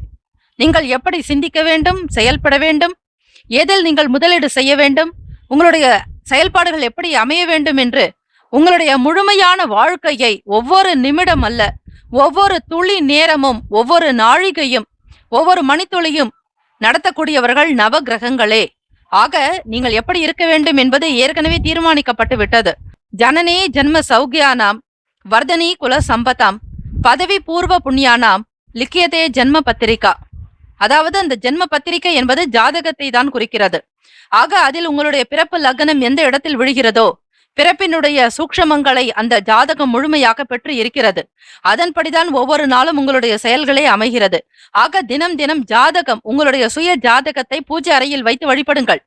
நீங்கள் எப்படி சிந்திக்க வேண்டும், செயல்பட வேண்டும், எதில் நீங்கள் முதலீடு செய்ய வேண்டும், உங்களுடைய செயல்பாடுகள் எப்படி அமைய வேண்டும் என்று உங்களுடைய முழுமையான வாழ்க்கையை ஒவ்வொரு நிமிடம் அல்ல, ஒவ்வொரு துளி நேரமும், ஒவ்வொரு நாழிகையும், ஒவ்வொரு மணித்துளியும் நடத்தக்கூடியவர்கள் நவ கிரகங்களே. ஆக நீங்கள் எப்படி இருக்க வேண்டும் என்பது ஏற்கனவே தீர்மானிக்கப்பட்டு விட்டது. ஜனனே ஜன்ம சௌகியானாம் வர்தனி குல சம்பதாம் பதவி பூர்வ புண்ணியானாம் லிக்கியதே ஜன்ம பத்திரிகா. அதாவது அந்த ஜென்ம பத்திரிகை என்பது ஜாதகத்தை தான் குறிக்கிறது. ஆக அதில் உங்களுடைய பிறப்பு லக்னம் எந்த இடத்தில் விழுகிறதோ பிறப்பினுடைய சூக்ஷமங்களை அந்த ஜாதகம் முழுமையாக பெற்று இருக்கிறது. அதன்படிதான் ஒவ்வொரு நாளும் உங்களுடைய செயல்களே அமைகிறது. ஆக தினம் தினம் ஜாதகம், உங்களுடைய சுய ஜாதகத்தை பூஜை அறையில் வைத்து வழிபடுங்கள்.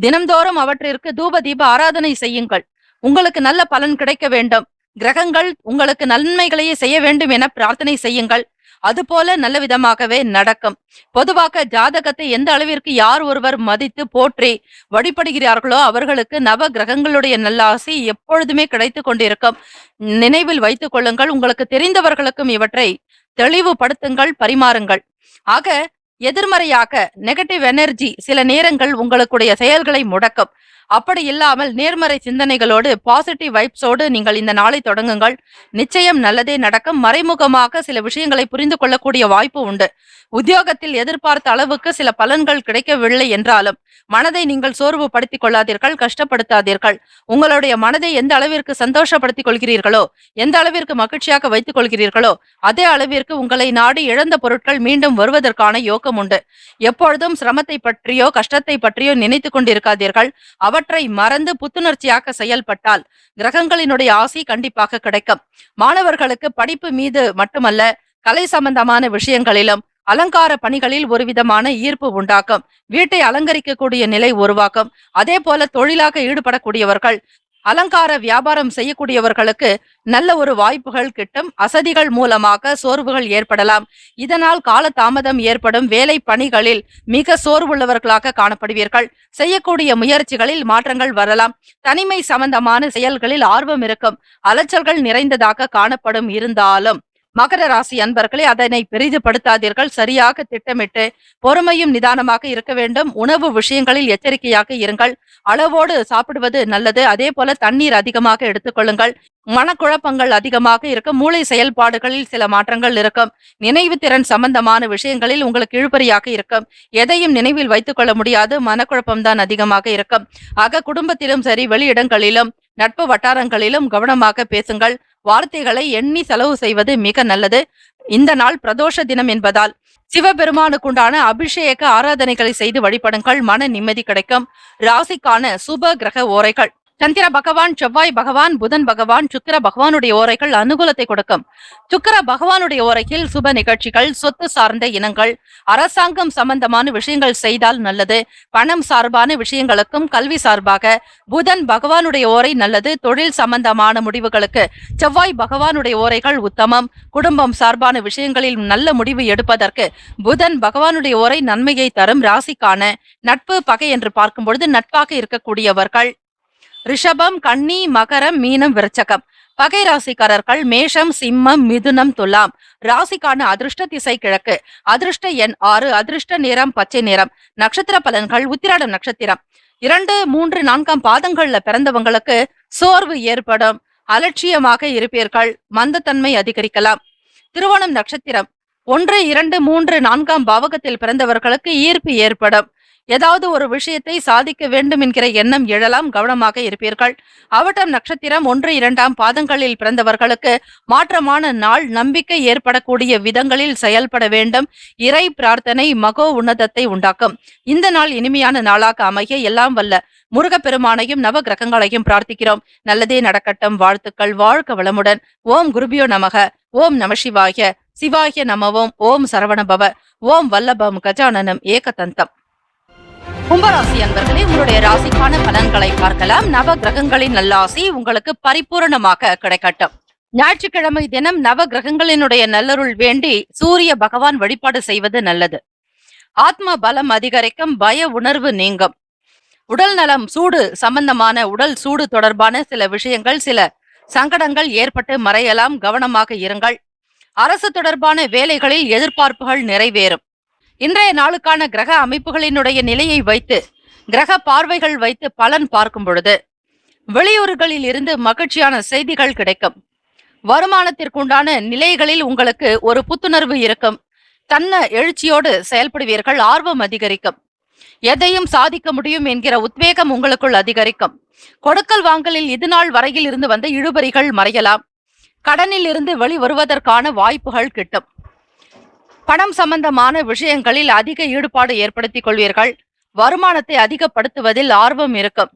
தினம்தோறும் அவற்றிற்கு தூப தீப ஆராதனை செய்யுங்கள். உங்களுக்கு நல்ல பலன் கிடைக்க வேண்டும், கிரகங்கள் உங்களுக்கு நன்மைகளையே செய்ய வேண்டும் என பிரார்த்தனை செய்யுங்கள். அதுபோல நல்ல விதமாகவே நடக்கும். பொதுவாக ஜாதகத்தை எந்த அளவிற்கு யார் ஒருவர் மதித்து போற்றி வழிபடுகிறார்களோ அவர்களுக்கு நவ கிரகங்களுடைய நல்லாசி எப்பொழுதுமே கிடைத்து கொண்டிருக்கும். நினைவில் வைத்துக் கொள்ளுங்கள். உங்களுக்கு தெரிந்தவர்களுக்கும் இவற்றை தெளிவுபடுத்துங்கள், பரிமாறுங்கள். ஆக எதிர்மறையாக நெகட்டிவ் எனர்ஜி சில நேரங்கள் உங்களுடைய செயல்களை முடக்கும். அப்படி இல்லாமல் நேர்மறை சிந்தனைகளோடு பாசிட்டிவ் வைப்ஸோடு நீங்கள் இந்த நாளை தொடங்குங்கள். நிச்சயம் நல்லதே நடக்கும். மறைமுகமாக சில விஷயங்களை புரிந்து கொள்ளக்கூடிய வாய்ப்பு உண்டு. உத்தியோகத்தில் எதிர்பார்த்த அளவுக்கு சில பலன்கள் கிடைக்கவில்லை என்றாலும் மனதை நீங்கள் சோர்வுபடுத்திக் கொள்ளாதீர்கள், கஷ்டப்படுத்தாதீர்கள். உங்களுடைய மனதை எந்த அளவிற்கு சந்தோஷப்படுத்திக் கொள்கிறீர்களோ, எந்த அளவிற்கு மகிழ்ச்சியாக வைத்துக் கொள்கிறீர்களோ அதே அளவிற்கு உங்களை நாடி இழந்த பொருட்கள் மீண்டும் வருவதற்கான யோகம் உண்டு. எப்பொழுதும் சிரமத்தை பற்றியோ கஷ்டத்தை பற்றியோ நினைத்துக் கொண்டிருக்காதீர்கள். அவற்றை மறந்து புத்துணர்ச்சியாக செயல்பட்டால் கிரகங்களினுடைய ஆசி கண்டிப்பாக கிடைக்கும். மாணவர்களுக்கு படிப்பு மீது மட்டுமல்ல, கலை சம்பந்தமான விஷயங்களிலும் அலங்கார பணிகளில் ஒரு விதமான ஈர்ப்பு உண்டாக்கும். வீட்டை அலங்கரிக்கக்கூடிய நிலை உருவாக்கும். அதே போல தொழிலாக ஈடுபடக்கூடியவர்கள், அலங்கார வியாபாரம் செய்யக்கூடியவர்களுக்கு நல்ல ஒரு வாய்ப்புகள் கிட்டும். அசதிகள் மூலமாக சோர்வுகள் ஏற்படலாம். இதனால் கால தாமதம் ஏற்படும். வேலை பணிகளில் மிக சோர்வுள்ளவர்களாக காணப்படுவீர்கள். செய்யக்கூடிய முயற்சிகளில் மாற்றங்கள் வரலாம். தனிமை சம்பந்தமான செயல்களில் ஆர்வம் இருக்கும். அலைச்சல்கள் நிறைந்ததாக காணப்படும். இருந்தாலும் மகர ராசி அன்பர்களே, அதனை பெரிதுபடுத்தாதீர்கள். சரியாக திட்டமிட்டு பொறுமையும் நிதானமாக இருக்க வேண்டும். உணவு விஷயங்களில் எச்சரிக்கையாக இருங்கள். அளவோடு சாப்பிடுவது நல்லது. அதே போல தண்ணீர் அதிகமாக எடுத்துக்கொள்ளுங்கள். மனக்குழப்பங்கள் அதிகமாக இருக்கும். மூளை செயல்பாடுகளில் சில மாற்றங்கள் இருக்கும். நினைவு திறன் சம்பந்தமான விஷயங்களில் உங்களுக்கு இழுபறியாக இருக்கும். எதையும் நினைவில் வைத்துக் கொள்ள முடியாது. மனக்குழப்பம்தான் அதிகமாக இருக்கும். ஆக குடும்பத்திலும் சரி, வெளியிடங்களிலும் நட்பு வட்டாரங்களிலும் கவனமாக பேசுங்கள். வார்த்தைகளை எண்ணி செலவு செய்வது மிக நல்லது. இந்த நாள் பிரதோஷ தினம் என்பதால் சிவபெருமானுக்குண்டான அபிஷேக ஆராதனைகளை செய்து வழிபடுங்கள். மன நிம்மதி கிடைக்கும். ராசிக்கான சுப கிரக ஓரைகள்: சந்திர பகவான், செவ்வாய் பகவான், புதன் பகவான், சுக்கிர பகவானுடைய ஓரைகள் அனுகூலத்தை கொடுக்கும். சுக்கிர பகவானுடைய ஓரையில் சுப நிகழ்ச்சிகள், சொத்து சார்ந்த இனங்கள், அரசாங்கம் சம்பந்தமான விஷயங்கள் செய்தால் நல்லது. பணம் சார்பான விஷயங்களுக்கும் கல்வி சார்பாக புதன் பகவானுடைய ஓரை நல்லது. தொழில் சம்பந்தமான முடிவுகளுக்கு செவ்வாய் பகவானுடைய ஓரைகள் உத்தமம். குடும்பம் சார்பான விஷயங்களில் நல்ல முடிவு எடுப்பதற்கு புதன் பகவானுடைய ஓரை நன்மையை தரும். ராசிக்கான நட்பு பகை என்று பார்க்கும் பொழுது நட்பாக இருக்கக்கூடியவர்கள் ரிஷபம், கன்னி, மகரம், மீனம், விருச்சகம். பகை ராசிக்காரர்கள் மேஷம், சிம்மம், மிதுனம், துலாம். ராசிக்கான அதிர்ஷ்ட திசை கிழக்கு. அதிர்ஷ்ட எண் 6. அதிர்ஷ்ட நிறம் பச்சை நிறம். நட்சத்திர பலன்கள்: உத்திராடம் நட்சத்திரம் 2, 3, 4ஆம் பாதங்கள்ல பிறந்தவங்களுக்கு சோர்வு ஏற்படும், அலட்சியமாக இருப்பீர்கள், மந்தத்தன்மை அதிகரிக்கலாம். திருவோணம் நட்சத்திரம் 1, 2, 3, 4ஆம் பாவகத்தில் பிறந்தவர்களுக்கு ஈர்ப்பு ஏற்படும். ஏதாவது ஒரு விஷயத்தை சாதிக்க வேண்டும் என்கிற எண்ணம் எழலாம், கவனமாக இருப்பீர்கள். அவிட்டம் நட்சத்திரம் 1, 2ஆம் பாதங்களில் பிறந்தவர்களுக்கு மாற்றமான நாள், நம்பிக்கை ஏற்படக்கூடிய விதங்களில் செயல்பட வேண்டும். இறை பிரார்த்தனை மகோ உன்னதத்தை உண்டாக்கும். இந்த நாள் இனிமையான நாளாக அமைய எல்லாம் வல்ல முருகப்பெருமானையும் நவ கிரகங்களையும் பிரார்த்திக்கிறோம். நல்லதே நடக்கட்டும். வாழ்த்துக்கள். வாழ்க வளமுடன். ஓம் குருபியோ நமக. ஓம் நம சிவாய. சிவாய நமவோம். ஓம் சரவணபவ. ஓம் வல்லபம் கஜானனம் ஏகதந்தம். கும்பராசி அன்பர்களே, உங்களுடைய ராசிக்கான பலன்களை பார்க்கலாம். நவ கிரகங்களின் நல்லாசி உங்களுக்கு பரிபூரணமாக கிடைக்கட்டும். ஞாயிற்றுக்கிழமை தினம் நவ கிரகங்களினுடைய நல்லருள் வேண்டி சூரிய பகவான் வழிபாடு செய்வது நல்லது. ஆத்ம பலம் அதிகரிக்கும், பய உணர்வு நீங்கும். உடல் நலம், சூடு சம்பந்தமான உடல் சூடு தொடர்பான சில விஷயங்கள், சில சங்கடங்கள் ஏற்பட்டு மறையலாம், கவனமாக இருங்கள். அரசு தொடர்பான வேலைகளில் எதிர்பார்ப்புகள் நிறைவேறும். இன்றைய நாளுக்கான கிரக அமைப்புகளினுடைய நிலையை வைத்து, கிரக பார்வைகள் வைத்து பலன் பார்க்கும் பொழுது வெளியூர்களில் இருந்து மகிழ்ச்சியான செய்திகள் கிடைக்கும். வருமானத்திற்குண்டான நிலைகளில் உங்களுக்கு ஒரு புத்துணர்வு இருக்கும். தன்ன எழுச்சியோடு செயல்படுவீர்கள். ஆர்வம் அதிகரிக்கும். எதையும் சாதிக்க முடியும் என்கிற உத்வேகம் உங்களுக்குள் அதிகரிக்கும். கொடுக்கல் வாங்கலில் இதுநாள் வரையில் இருந்து வந்த இழுபறிகள் மறையலாம். கடனில் இருந்து வெளிவருவதற்கான வாய்ப்புகள் கிட்டும். பணம் சம்பந்தமான விஷயங்களில் அதிக ஈடுபாடு ஏற்படுத்திக் கொள்வீர்கள். வருமானத்தை அதிகப்படுத்துவதில் ஆர்வம் இருக்கும்.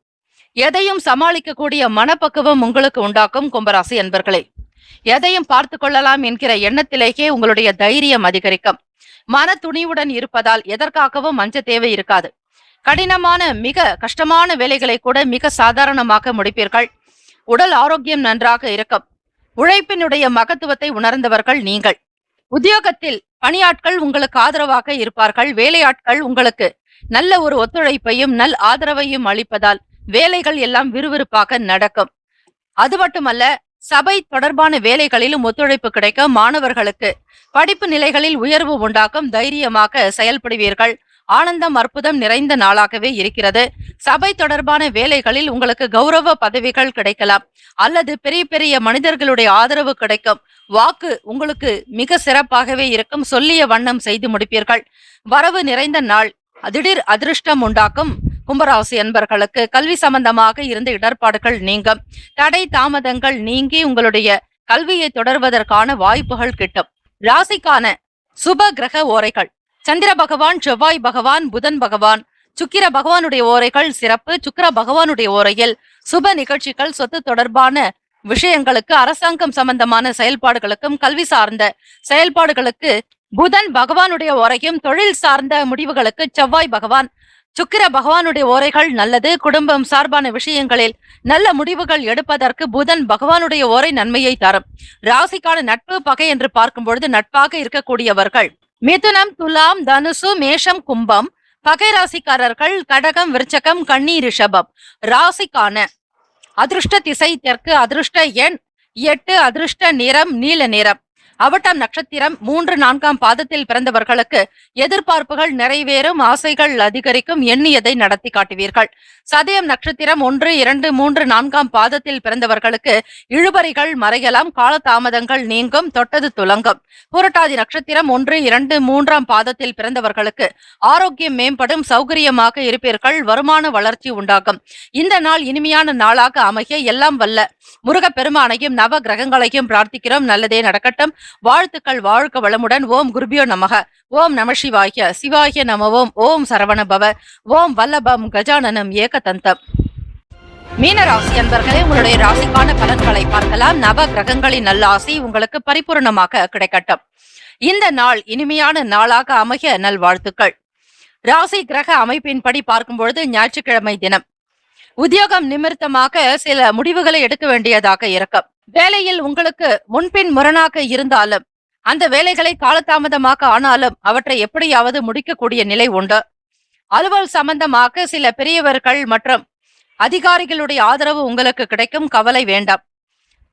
எதையும் சமாளிக்கக்கூடிய மனப்பக்குவம் உங்களுக்கு உண்டாக்கும். கும்பராசி அன்பர்களே, எதையும் பார்த்து கொள்ளலாம் என்கிற எண்ணத்திலேயே உங்களுடைய தைரியம் அதிகரிக்கும். மன துணிவுடன் இருப்பதால் எதற்காகவும் அஞ்ச தேவை இருக்காது. கடினமான மிக கஷ்டமான வேலைகளை கூட மிக சாதாரணமாக முடிப்பீர்கள். உடல் ஆரோக்கியம் நன்றாக இருக்கும். உழைப்பினுடைய மகத்துவத்தை உணர்ந்தவர்கள் நீங்கள். உத்தியோகத்தில் பணியாட்கள் உங்களுக்கு ஆதரவாக இருப்பார்கள். வேலையாட்கள் உங்களுக்கு நல்ல ஒரு ஒத்துழைப்பையும் நல் ஆதரவையும் அளிப்பதால் வேலைகள் எல்லாம் விறுவிறுப்பாக நடக்கும். அது மட்டுமல்ல, சபை தொடர்பான வேலைகளிலும் ஒத்துழைப்பு கிடைக்கும். மாணவர்களுக்கு படிப்பு நிலைகளில் உயர்வு உண்டாக்கும். தைரியமாக செயல்படுவீர்கள். ஆனந்தம் அற்புதம் நிறைந்த நாளாகவே இருக்கிறது. சபை தொடர்பான வேலைகளில் உங்களுக்கு கௌரவ பதவிகள் கிடைக்கலாம், அல்லது பெரிய பெரிய மனிதர்களுடைய ஆதரவு கிடைக்கும். வாக்கு உங்களுக்கு மிக சிறப்பாகவே இருக்கும். சொல்லிய வண்ணம் செய்து முடிப்பீர்கள். வரவு நிறைந்த நாள். திடீர் அதிர்ஷ்டம் உண்டாக்கும். கும்பராசி அன்பர்களுக்கு கல்வி சம்பந்தமாக இருந்த இடர்பாடுகள் நீங்கும். தடை தாமதங்கள் நீங்கி உங்களுடைய கல்வியை தொடர்வதற்கான வாய்ப்புகள் கிட்டும். ராசிக்கான சுப கிரக ஓரைகள்: சந்திர பகவான், செவ்வாய் பகவான், புதன் பகவான், சுக்கிர பகவானுடைய ஓரைகள் சிறப்பு. சுக்கிர பகவானுடைய ஓரையில் சுப நிகழ்ச்சிகள், சொத்து தொடர்பான விஷயங்களுக்கு, அரசாங்கம் சம்பந்தமான செயல்பாடுகளுக்கும், கல்வி சார்ந்த செயல்பாடுகளுக்கு புதன் பகவானுடைய ஓரையும், தொழில் சார்ந்த முடிவுகளுக்கு செவ்வாய் பகவான், சுக்கிர பகவானுடைய ஓரைகள் நல்லது. குடும்பம் சார்பான விஷயங்களில் நல்ல முடிவுகள் எடுப்பதற்கு புதன் பகவானுடைய ஓரை நன்மையை தரும். ராசிக்கான நட்பு பகை என்று பார்க்கும் பொழுது நட்பாக இருக்கக்கூடியவர்கள் மிதுனம், துலாம், தனுசு, மேஷம், கும்பம். பகை ராசிக்காரர்கள் கடகம், விருச்சகம், கன்னி, ரிஷபம். ராசிக்கான அதிர்ஷ்ட திசை தெற்கு. அதிர்ஷ்ட எண் 8. அதிர்ஷ்ட நிறம் நீல நிறம். அவிட்டம் நட்சத்திரம் 3, 4ஆம் பாதத்தில் பிறந்தவர்களுக்கு எதிர்பார்ப்புகள் நிறைவேறும். ஆசைகள் அதிகரிக்கும். எண்ணியதை நடத்தி காட்டுவீர்கள். சதயம் நட்சத்திரம் 1, 2, 3, 4ஆம் பாதத்தில் பிறந்தவர்களுக்கு இழுபறிகள் மறையலாம். காலதாமதங்கள் நீங்கும். தொட்டது துலங்கும். புரட்டாதி நட்சத்திரம் 1, 2, 3ஆம் பாதத்தில் பிறந்தவர்களுக்கு ஆரோக்கியம் மேம்படும். சௌகரியமாக இருப்பீர்கள். வருமான வளர்ச்சி உண்டாகும். இந்த நாள் இனிமையான நாளாக அமைய எல்லாம் வல்ல முருகப்பெருமானையும் நவ கிரகங்களையும் பிரார்த்திக்கிறோம். நல்லதே நடக்கட்டும். வாழ்த்துக்கள். வாழ்க வளமுடன். ஓம் குருபியோ நமக. ஓம் நம சிவாய. சிவாய நமவோம். ஓம் சரவணபவ. ஓம் வல்லபம் கஜானனம் ஏகதந்தம். மீனராசி அன்பர்களே, உங்களுடைய ராசிக்கான பலன்களை பார்க்கலாம். நவ கிரகங்களின் நல்லாசி உங்களுக்கு பரிபூர்ணமாக கிடைக்கட்டும். இந்த நாள் இனிமையான நாளாக அமைய நல்வாழ்த்துக்கள். ராசி கிரக அமைப்பின்படி பார்க்கும்பொழுது ஞாயிற்றுக்கிழமை தினம் உத்தியோகம் நிமித்தமாக சில முடிவுகளை எடுக்க வேண்டியதாக இருக்கும். வேலையில் உங்களுக்கு முன்பின் முரணாக இருந்தாலும், அந்த வேலைகளை காலதாமதமாக ஆனாலும் அவற்றை எப்படியாவது முடிக்கக்கூடிய நிலை உண்டு. அலுவல் சம்பந்தமாக சில பெரியவர்கள் மற்றும் அதிகாரிகளுடைய ஆதரவு உங்களுக்கு கிடைக்கும். கவலை வேண்டாம்.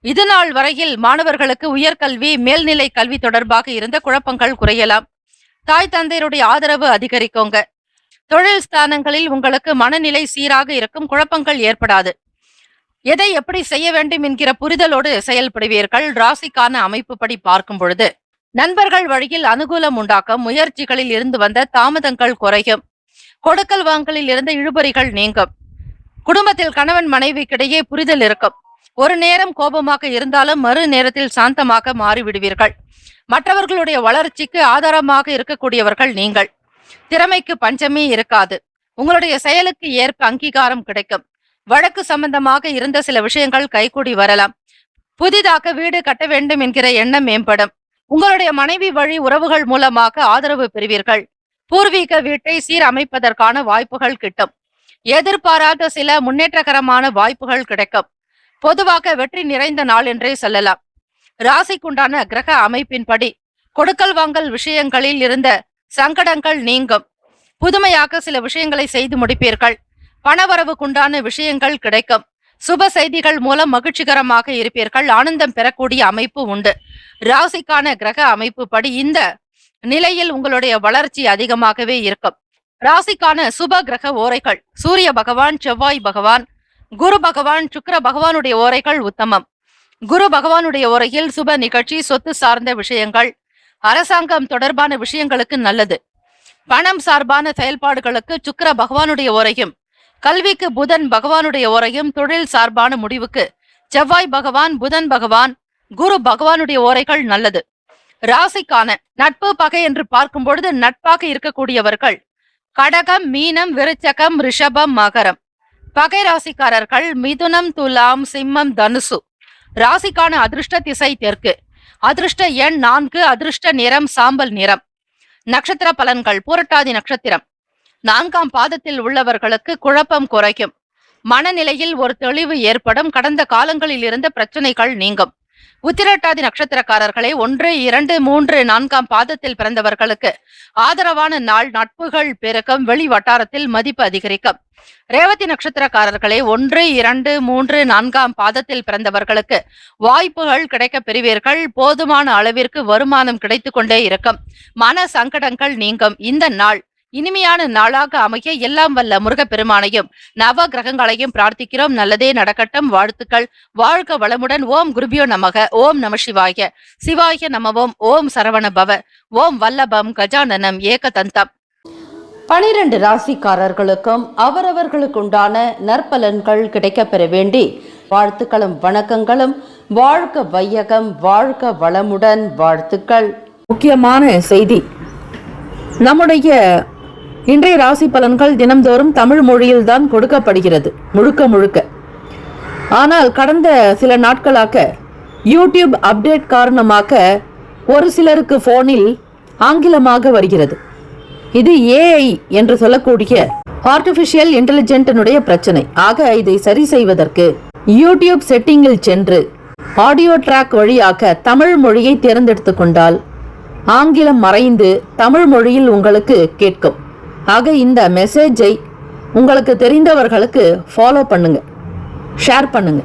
இது நாள் வரையில் மாணவர்களுக்கு உயர்கல்வி, மேல்நிலை கல்வி தொடர்பாக இருந்த குழப்பங்கள் குறையலாம். தாய் தந்தையருடைய ஆதரவு அதிகரிக்குங்க. தொழில் ஸ்தானங்களில் உங்களுக்கு மனநிலை சீராக இருக்கும், குழப்பங்கள் ஏற்படாது. எதை எப்படி செய்ய வேண்டும் என்கிற புரிதலோடு செயல்படுவீர்கள். ராசிக்கான அமைப்புப்படி பார்க்கும் பொழுது நண்பர்கள் வழியில் அனுகூலம் உண்டாக்கும், முயற்சிகளில் இருந்து வந்த தாமதங்கள் குறையும், கொடுக்கல் வாங்கலில் இருந்த இழுபறிகள் நீங்கும், குடும்பத்தில் கணவன் மனைவிக்கிடையே புரிதல் இருக்கும். ஒரு நேரம் கோபமாக இருந்தாலும் மறு நேரத்தில் சாந்தமாக மாறிவிடுவீர்கள். மற்றவர்களுடைய வளர்ச்சிக்கு ஆதாரமாக இருக்கக்கூடியவர்கள் நீங்கள். திறமைக்கு பஞ்சமே இருக்காது. உங்களுடைய செயலுக்கு ஏற்ப அங்கீகாரம் கிடைக்கும். வழக்கு சம்பந்தமாக இருந்த சில விஷயங்கள் கைகூடி வரலாம். புதிதாக வீடு கட்ட வேண்டும் என்கிற எண்ணம் மேம்படும். உங்களுடைய மனைவி வழி உறவுகள் மூலமாக ஆதரவு பெறுவீர்கள். பூர்வீக வீட்டை சீரமைப்பதற்கான வாய்ப்புகள் கிட்டும். எதிர்பாராத சில முன்னேற்றகரமான வாய்ப்புகள் கிடைக்கும். பொதுவாக வெற்றி நிறைந்த நாள் என்றே சொல்லலாம். ராசிக்குண்டான கிரக அமைப்பின்படி கொடுக்கல் வாங்கல் விஷயங்களில் இருந்த சங்கடங்கள் நீங்கும். புதுமையாக சில விஷயங்களை செய்து முடிப்பீர்கள். பணவரவுக்குண்டான விஷயங்கள் கிடைக்கும். சுப செய்திகள் மூலம் மகிழ்ச்சிகரமாக இருப்பீர்கள். ஆனந்தம் பெறக்கூடிய அமைப்பு உண்டு. ராசிக்கான கிரக அமைப்பு படி இந்த நிலையில் உங்களுடைய வளர்ச்சி அதிகமாகவே இருக்கும். ராசிக்கான சுப கிரக ஓரைகள்: சூரிய பகவான், செவ்வாய் பகவான், குரு பகவான், சுக்கிர பகவானுடைய ஓரைகள் உத்தமம். குரு பகவானுடைய ஓரையில் சுப நிகழ்ச்சி, சொத்து சார்ந்த விஷயங்கள், அரசாங்கம் தொடர்பான விஷயங்களுக்கு நல்லது. பணம் சார்பான செயல்பாடுகளுக்கு சுக்கிர பகவானுடைய ஓரையும், கல்விக்கு புதன் பகவானுடைய ஓரையும், தொழில் சார்பான முடிவுக்கு செவ்வாய் பகவான், புதன் பகவான், குரு பகவானுடைய ஓரைகள் நல்லது. ராசிக்கான நட்பு பகை என்று பார்க்கும் பொழுது நட்பாக இருக்கக்கூடியவர்கள் கடகம், மீனம், விருச்சகம், ரிஷபம், மகரம். பகை ராசிக்காரர்கள் மிதுனம், துலாம், சிம்மம், தனுசு. ராசிக்கான அதிர்ஷ்ட திசை தெற்கு. அதிர்ஷ்ட எண் 4. அதிர்ஷ்ட நிறம் சாம்பல் நிறம். நட்சத்திர பலன்கள்: பூரட்டாதி நட்சத்திரம் 4ஆம் பாதத்தில் உள்ளவர்களுக்கு குழப்பம் குறையும். மனநிலையில் ஒரு தெளிவு ஏற்படும். கடந்த காலங்களில் இருந்த பிரச்சனைகள் நீங்கும். உத்திரட்டாதி நட்சத்திரக்காரர்களே, 1, 2, 3, 4ஆம் பாதத்தில் பிறந்தவர்களுக்கு ஆதரவான நாள். நட்புகள் பெருக்கம். வெளி வட்டாரத்தில் மதிப்பு அதிகரிக்கும். ரேவதி நட்சத்திரக்காரர்களே, 1, 2, 3, 4ஆம் பாதத்தில் பிறந்தவர்களுக்கு வாய்ப்புகள் கிடைக்க பெறுவீர்கள். போதுமான அளவிற்கு வருமானம் கிடைத்துக் கொண்டே இருக்கும். மன சங்கடங்கள் நீங்கும். இந்த நாள் இனிமையான நாளாக அமைய எல்லாம் வல்ல முருகப்பெருமானையும் நவ கிரகங்களையும் பிரார்த்திக்கிறோம். நல்லதே நடக்கட்டும். வாழ்த்துக்கள். வாழ்க வளமுடன். ஓம் குருபியோ நமக. ஓம் நம சிவாய. சிவாய நமவோம். ஓம் சரவண பவ. ஓம் வல்லபம் கஜானனம் ஏகதந்தம். 12 ராசிக்காரர்களுக்கும் அவரவர்களுக்குண்டான நற்பலன்கள் கிடைக்கப்பெற வேண்டி வாழ்த்துக்களும் வணக்கங்களும். வாழ்க வையகம், வாழ்க வளமுடன். வாழ்த்துக்கள். முக்கியமான செய்தி: நம்முடைய இன்றைய ராசி பலன்கள் தினம்தோறும் தமிழ் மொழியில் தான் கொடுக்கப்படுகிறது, முழுக்க முழுக்க. ஆனால் கடந்த சில நாட்களாக யூடியூப் அப்டேட் காரணமாக ஒரு சிலருக்கு போனில் ஆங்கிலமாக வருகிறது. இது ஏஐ என்று சொல்லக்கூடிய ஆர்டிபிஷியல் இன்டெலிஜென்டினுடைய பிரச்சனை. ஆக இதை சரி செய்வதற்கு யூடியூப் செட்டிங்கில் சென்று ஆடியோ ட்ராக் வழியாக தமிழ் மொழியை தேர்ந்தெடுத்து கொண்டால் ஆங்கிலம் மறைந்து தமிழ் மொழியில் உங்களுக்கு கேட்கும். ஆக இந்த மெசேஜை உங்களுக்கு தெரிந்தவர்களுக்கு ஃபாலோ பண்ணுங்க, ஷேர் பண்ணுங்க.